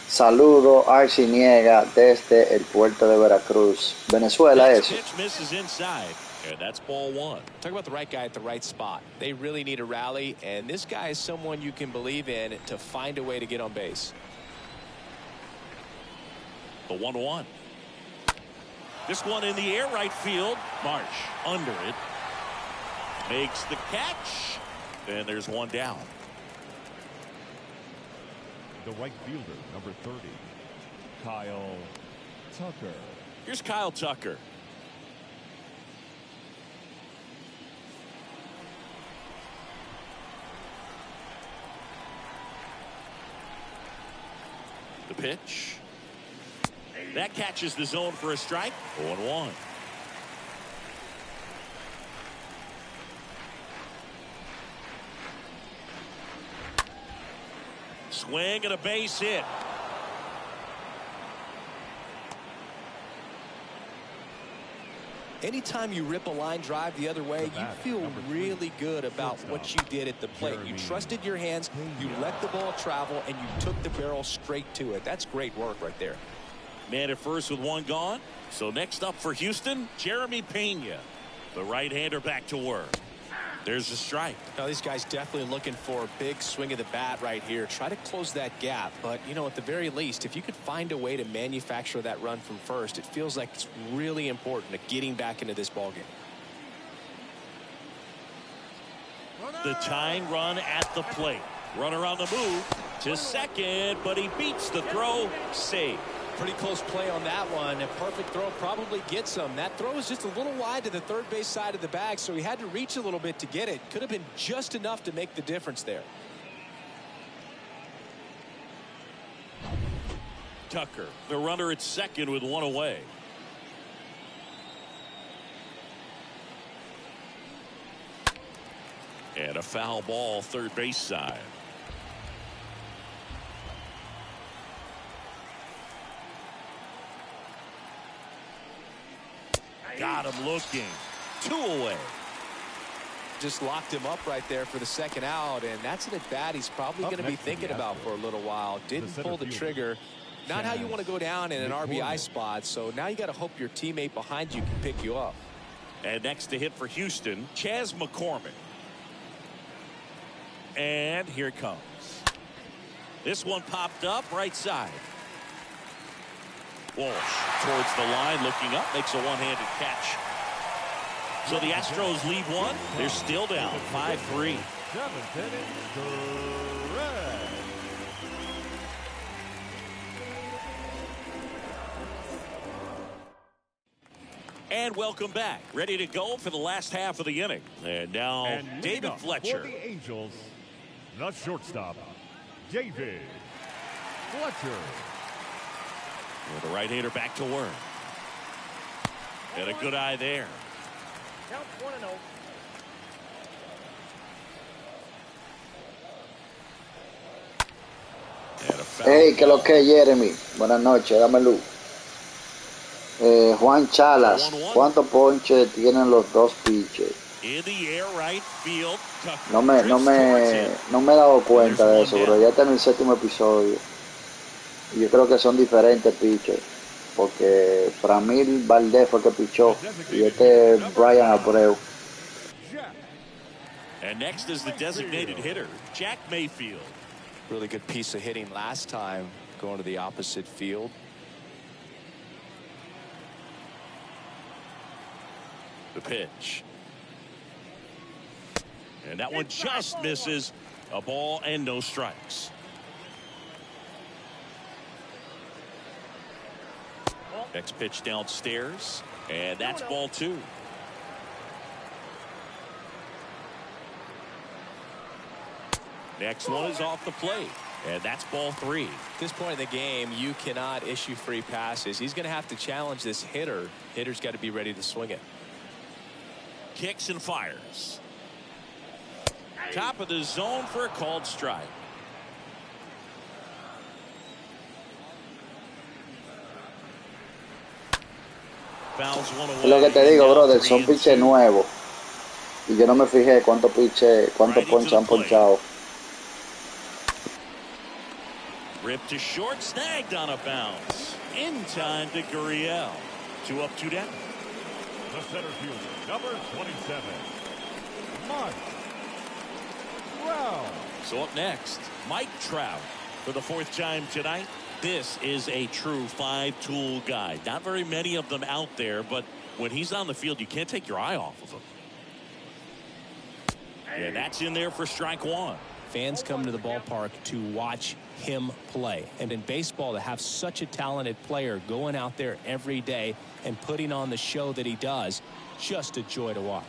Saludo Arciniega desde el puerto de Veracruz, Venezuela. Eso.
Pitch misses inside, and that's ball 1.
Talk about the right guy at the right spot. They really need a rally, and this guy is someone you can believe in to find a way to get on base.
The 1-1. This one in the air, right field. Marsh under it. Makes the catch. And there's one down.
The right fielder, number 30, Kyle Tucker.
Here's Kyle Tucker. The pitch. That catches the zone for a strike. 0-1. Swing and a base hit.
Anytime you rip a line drive the other way, you feel really good about what you did at the plate. You trusted your hands, you let the ball travel, and you took the barrel straight to it. That's great work right there.
Man at first with one gone. So next up for Houston, Jeremy Pena. The right-hander back to work. There's a strike.
Now, these guys definitely looking for a big swing of the bat right here. Try to close that gap. But, you know, at the very least, if you could find a way to manufacture that run from first, it feels like it's really important to getting back into this ballgame.
The tying run at the plate. Runner on the move to second, but he beats the throw. Save.
Pretty close play on that one. A perfect throw probably gets him. That throw is just a little wide to the third base side of the bag, so he had to reach a little bit to get it. Could have been just enough to make the difference there.
Tucker, the runner at second with one away. And a foul ball third base side. Got him looking. 2 away.
Just locked him up right there for the second out, and that's an at bat he's probably going to be thinking about for a little while. Didn't pull the trigger. Not how you want to go down in an RBI spot, so now you got to hope your teammate behind you can pick you up.
And next to hit for Houston, Chas McCormick. And here it comes. This one popped up right side. Walsh towards the line, looking up, makes a one-handed catch. So the Astros lead one. They're still down 5-3. And welcome back. Ready to go for the last half of the inning. And now David Fletcher.
For the Angels, the shortstop, David Fletcher.
With the right-hander back to work. And a good eye there.
Count 1-0.
Hey, que lo que, Jeremy. Buenas noches, dame luz. Juan Chalas, ¿cuántos ponches tienen los dos pitchers? No me he dado cuenta de eso, pero ya está en el 7º episodio. Y yo creo que son diferentes pitchers, porque Framil Valdez fue que pichó y este es Brian Abreu.
And next is the designated hitter, Jack Mayfield.
Really good piece of hitting last time, going to the opposite field.
The pitch. And that one just misses. A ball and no strikes. Next pitch downstairs. And that's ball 2. Next one is off the plate. And that's ball 3.
At this point in the game, you cannot issue free passes. He's going to have to challenge this hitter. Hitter's got to be ready to swing it.
Kicks and fires. Top of the zone for a called strike. Fouls one away.
Es lo que te digo, brother, son piches nuevos. Y yo no me fijé cuántos ponches han ponchado.
Ripped to short, snagged on a bounce. In time to Gurriel. 2 up, 2 down.
The center fielder, number 27, Mike Trout.
So up next, Mike Trout for the 4th time tonight. This is a true 5-tool guy. Not very many of them out there, but when he's on the field, you can't take your eye off of him. And that's in there for strike 1.
Fans come to the ballpark to watch him play. And in baseball, to have such a talented player going out there every day and putting on the show that he does, just a joy to watch.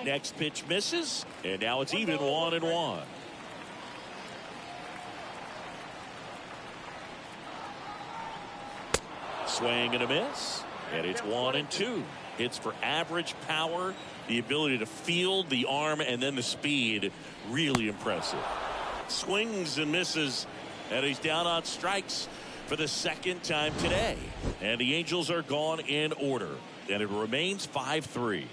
Next pitch misses, and now it's even 1-1. Swing and a miss, and it's 1-2. Hits for average power, the ability to field the arm, and then the speed. Really impressive. Swings and misses, and he's down on strikes for the 2nd time today. And the Angels are gone in order, and it remains 5-3.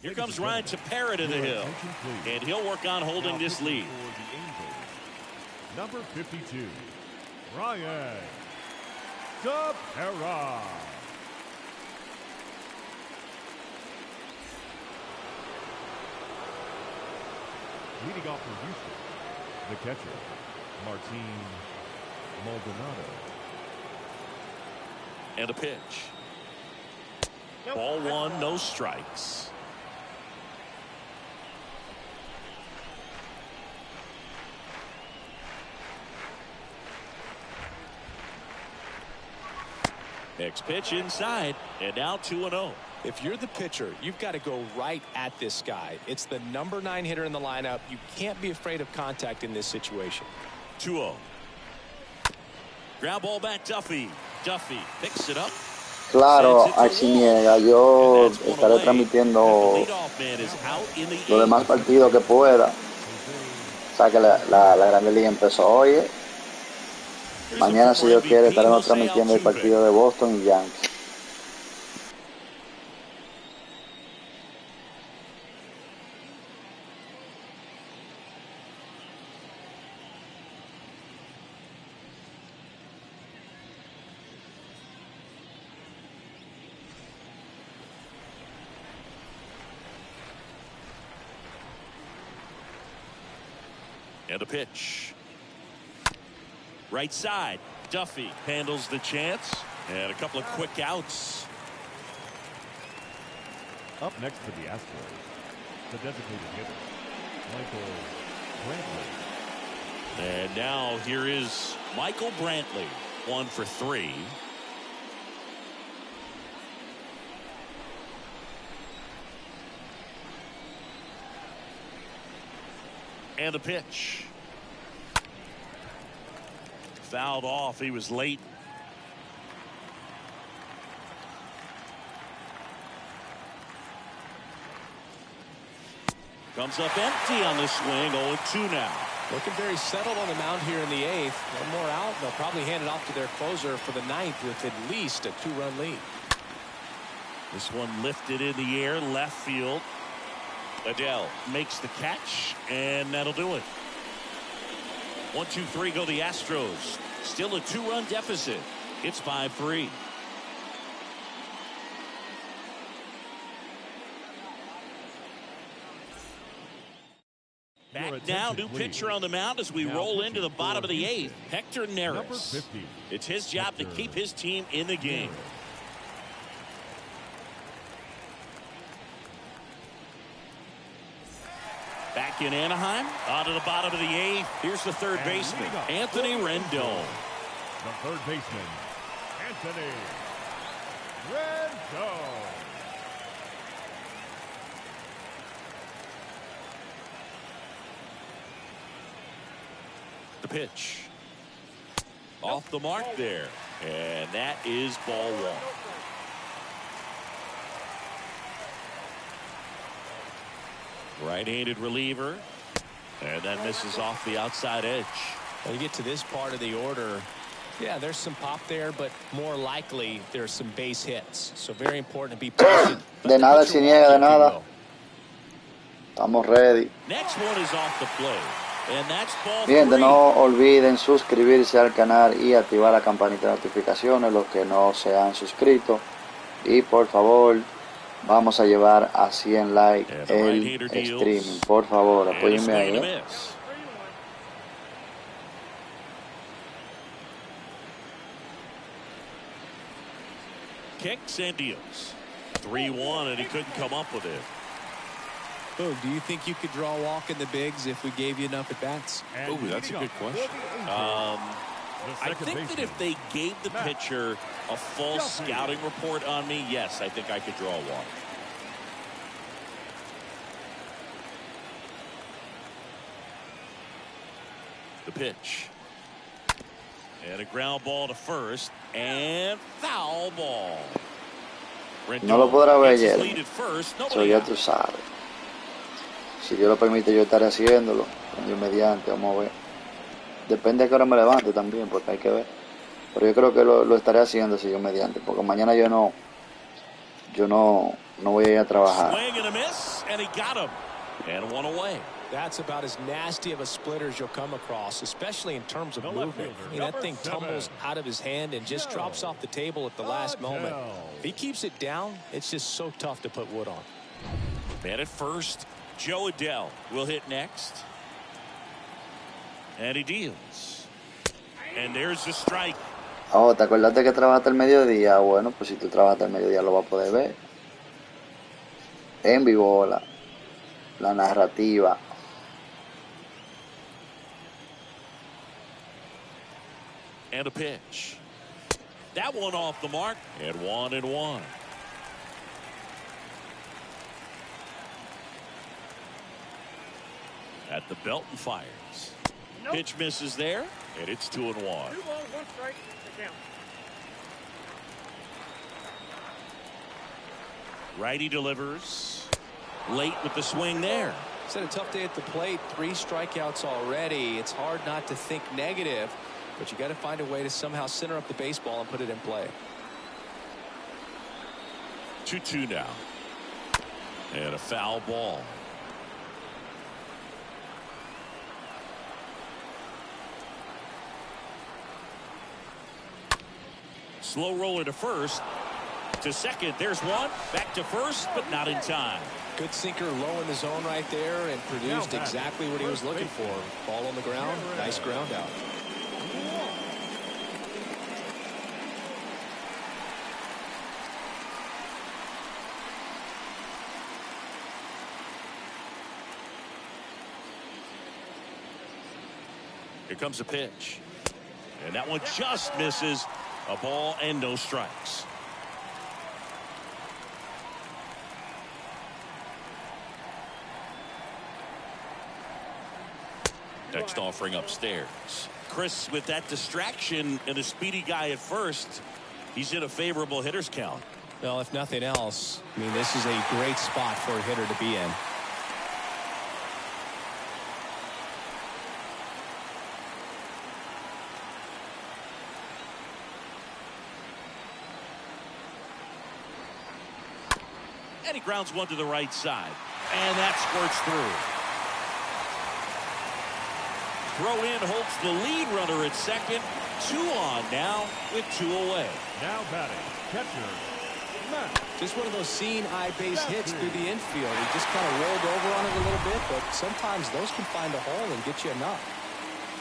Here comes Ryan Tepera to the hill, and he'll work on holding this lead.
Number 52, Ryan Tepera. Leading off for Houston, the catcher, Martin Maldonado.
And a pitch. Ball 1, no strikes. Next pitch inside, and now 2-0.
If you're the pitcher, you've got to go right at this guy. It's the number 9 hitter in the lineup. You can't be afraid of contact in this situation.
2-0. Ground ball back, Duffy. Duffy picks it up.
Claro, así niega. Yo estaré transmitiendo los demás partidos que pueda. O sea que la Grande Liga empezó hoy. Mañana, si Dios quiere, estaremos transmitiendo el partido de Boston y Yankees.
And a pitch. Right side, Duffy handles the chance, and a couple of quick outs.
Up next for the Astros, the designated hitter, Michael Brantley.
And now here is Michael Brantley, 1 for 3. And a pitch. Fouled off. He was late. Comes up empty on the swing. 0-2 now.
Looking very settled on the mound here in the 8th. One more out. They'll probably hand it off to their closer for the 9th with at least a 2-run lead.
This one lifted in the air, left field. Adele makes the catch, and that'll do it. 1-2-3 go the Astros. Still a 2-run deficit. It's 5-3. Back now, new pitcher on the mound as we roll into the bottom of the 8th. Hector Neris. It's his job to keep his team in the game. Back in Anaheim, on to the bottom of the 8th. Here's the third baseman, Anthony Rendon.
The third baseman, Anthony Red Sox.
The pitch. Off the mark there. And that is ball one. Right-handed reliever. And that misses off the outside edge.
When you get to this part of the order, yeah, there's some pop there, but more likely there's some base hits. So very important to be patient.
De nada, si niega, de nada. Estamos ready.
Next one is off the plate. And that's ball
Bien,
three.
no olviden suscribirse al canal y activar la campanita de notificaciones, los que no se han suscrito. Y por favor, vamos a llevar a 100 likes el streaming. Por favor, apóyenme ahí.
Kicks and deals. 3-1, and he couldn't come up with it.
Oh, do you think you could draw a walk in the bigs if we gave you enough at bats?
Oh, that's a good question. I think that if they gave the pitcher a full scouting report on me, yes, I think I could draw a walk. The pitch. And a ground ball to first. And foul ball.
No lo podrá ver ayer. Eso ya tú sabes. Si Dios lo permite, yo estaré haciéndolo. Dios mediante, vamos a ver. Depende de qué hora me levante también, porque hay que ver. Pero yo creo que lo estaré haciendo si Dios mediante, porque mañana yo no voy a ir a trabajar.
That's about as nasty of a splitter as you'll come across, especially in terms of movement. I mean, that thing tumbles out of his hand and just drops off the table at the last moment. If he keeps it down, it's just so tough to put wood on.
Man at first, Joe Adell will hit next. And he deals. And there's the strike.
Oh, ¿te acordaste que trabajaste el mediodía? Bueno, pues si tú trabajaste el mediodía lo vas a poder ver. En vivo, la narrativa.
And a pitch. That one off the mark. And 1-1. At the belt and fires. Nope. Pitch misses there. And it's 2-1.
2 balls, 1 strike. Count.
Righty delivers. Late with the swing there.
It's had a tough day at the plate. 3 strikeouts already. It's hard not to think negative, but you got to find a way to somehow center up the baseball and put it in play.
2-2 now. And a foul ball. Slow roller to first. To second. There's one. Back to first, but not in time.
Good sinker low in the zone right there and produced exactly what he was looking for. Ball on the ground. Nice ground out.
Here comes a pitch. And that one just misses. A ball and no strikes. Next offering upstairs. Chris, with that distraction and a speedy guy at first, he's in a favorable hitter's count.
Well, if nothing else, I mean, this is a great spot for a hitter to be in.
And he grounds one to the right side. And that squirts through. Throw in holds the lead runner at second. 2 on now with 2 away.
Now batting, catcher, Matt.
Just one of those seeing eye base hits through the infield. He just kind of rolled over on it a little bit, but sometimes those can find a hole and get you enough.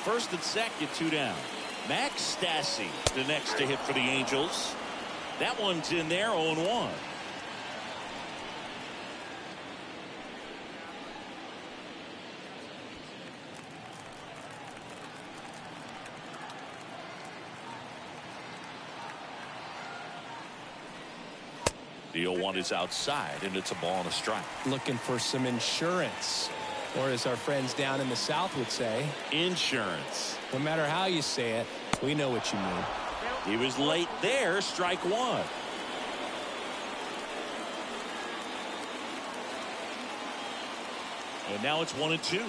First and second, 2 down. Max Stassi, the next to hit for the Angels. That one's in there, 0-1. The 0-1 is outside, and it's a ball and a strike.
Looking for some insurance, or as our friends down in the South would say,
insurance.
No matter how you say it, we know what you mean.
He was late there. Strike one. And now it's 1-2.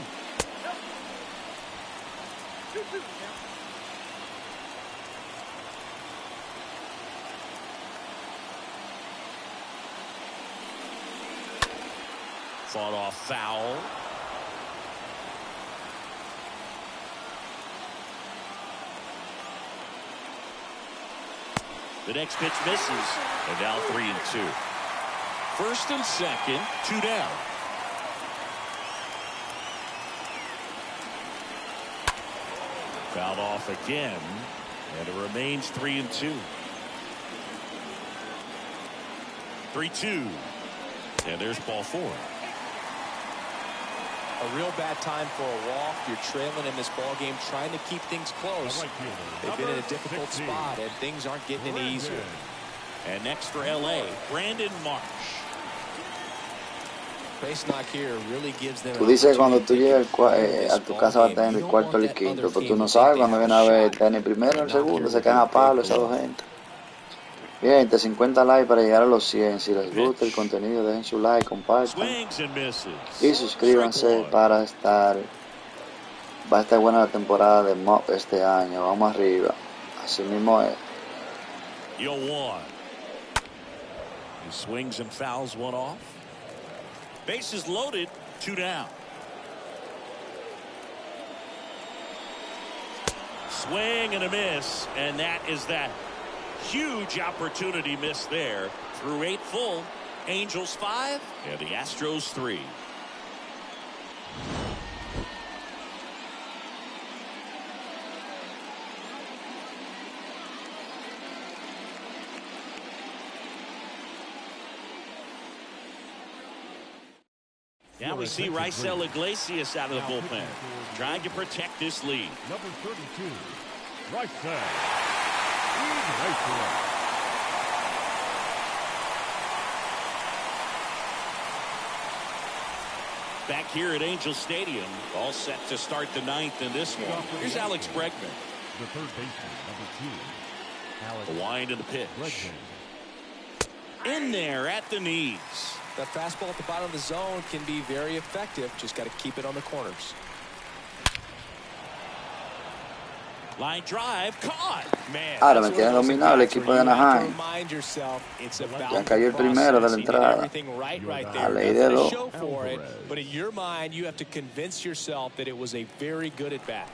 Fought off foul. The next pitch misses. And now 3-2. First and second, 2 down. Fouled off again, and it remains 3-2. 3-2, and there's ball 4.
A real bad time for a walk. You're trailing in this ball game, trying to keep things close. They've been in a difficult spot, and things aren't getting any easier.
And next for LA, Brandon Marsh.
Base knock here really gives them.
Tú dices cuando tú llegas a tu casa va a tener el cuarto o el quinto, pero tú no sabes cuando viene a ver tener el primero o el segundo, se caen a palo esas dos gente. Bien, 50 likes para llegar a los 100. Si les gusta el contenido, dejen su like, compartan y suscríbanse para estar. Va a estar buena la temporada de MLB este año. Vamos arriba. Así mismo es.
He swings and fouls one off. Bases loaded, 2 down. Swing and a miss, and that is that huge opportunity missed there. Through 8 full, Angels 5 and the Astros 3. Now we see Raisel Iglesias out of the bullpen, trying to protect this lead.
Number 32, Raisel.
Back here at Angel Stadium, all set to start the 9th in this one. Here's Alex Bregman.
The third baseman, number 2,
The wind and the pitch. In there at the knees.
That fastball at the bottom of the zone can be very effective. Just got to keep it on the corners.
Line drive, caught. Man,
ahora me tiene dominado el equipo de Anaheim. Ya cayó el primero de la entrada. A ley de 2.
But in your mind, you have to convince yourself that it was a very good at bat.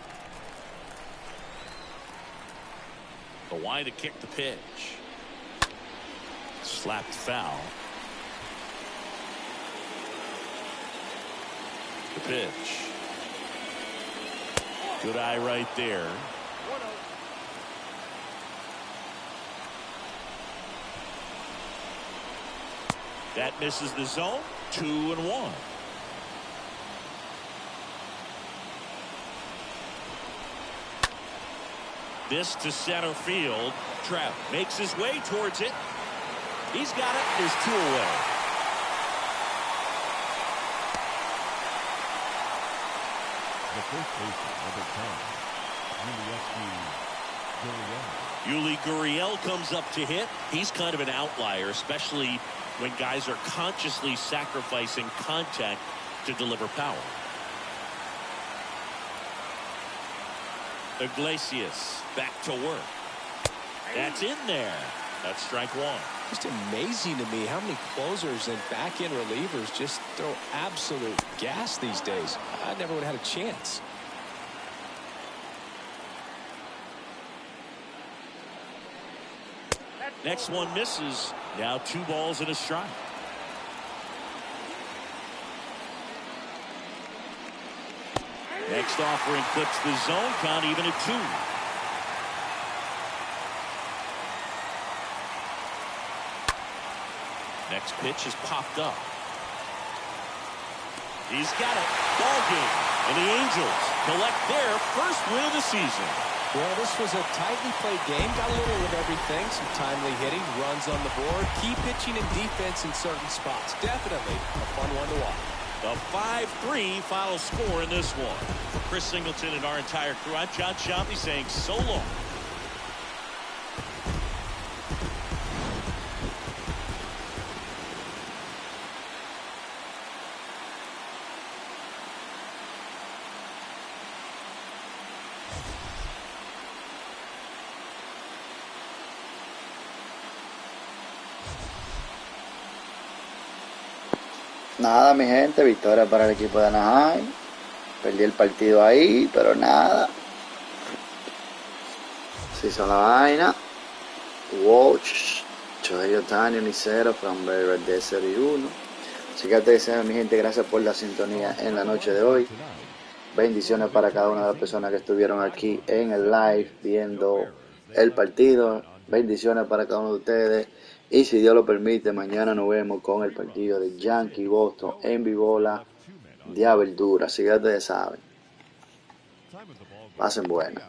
The wind to kick the pitch. Slapped foul. The pitch. Good eye right there. That misses the zone. 2-1. This to center field. Trout makes his way towards it. He's got it. There's 2 away.
The first baseman, number 10,
Yuli Gurriel comes up to hit. He's kind of an outlier, especially when guys are consciously sacrificing contact to deliver power. Iglesias back to work. That's in there. That's strike 1.
Just amazing to me how many closers and back-end relievers just throw absolute gas these days. I never would have had a chance.
Next one misses. Now 2 balls and a strike. Next offering clips the zone count even at 2. Next pitch is popped up. He's got it. Ball game. And the Angels collect their first win of the season.
Well, this was a tightly played game. Got a little of everything. Some timely hitting, runs on the board, key pitching and defense in certain spots. Definitely a fun one to watch.
The 5-3 final score in this one. For Chris Singleton and our entire crew, I'm John Shoppy saying so long.
Nada, mi gente, victoria para el equipo de Anaheim. Perdí el partido ahí, pero nada. Se hizo la vaina. Watch. Shohei Ohtani 1-0, Framberg Red de 0-1. Así que ustedes saben, mi gente, gracias por la sintonía en la noche de hoy. Bendiciones para cada una de las personas que estuvieron aquí en el live viendo el partido. Bendiciones para cada uno de ustedes. Y si Dios lo permite, mañana nos vemos con el partido de Yankee Boston en Vivola de Abertura. Así que ustedes saben. Pasen buena.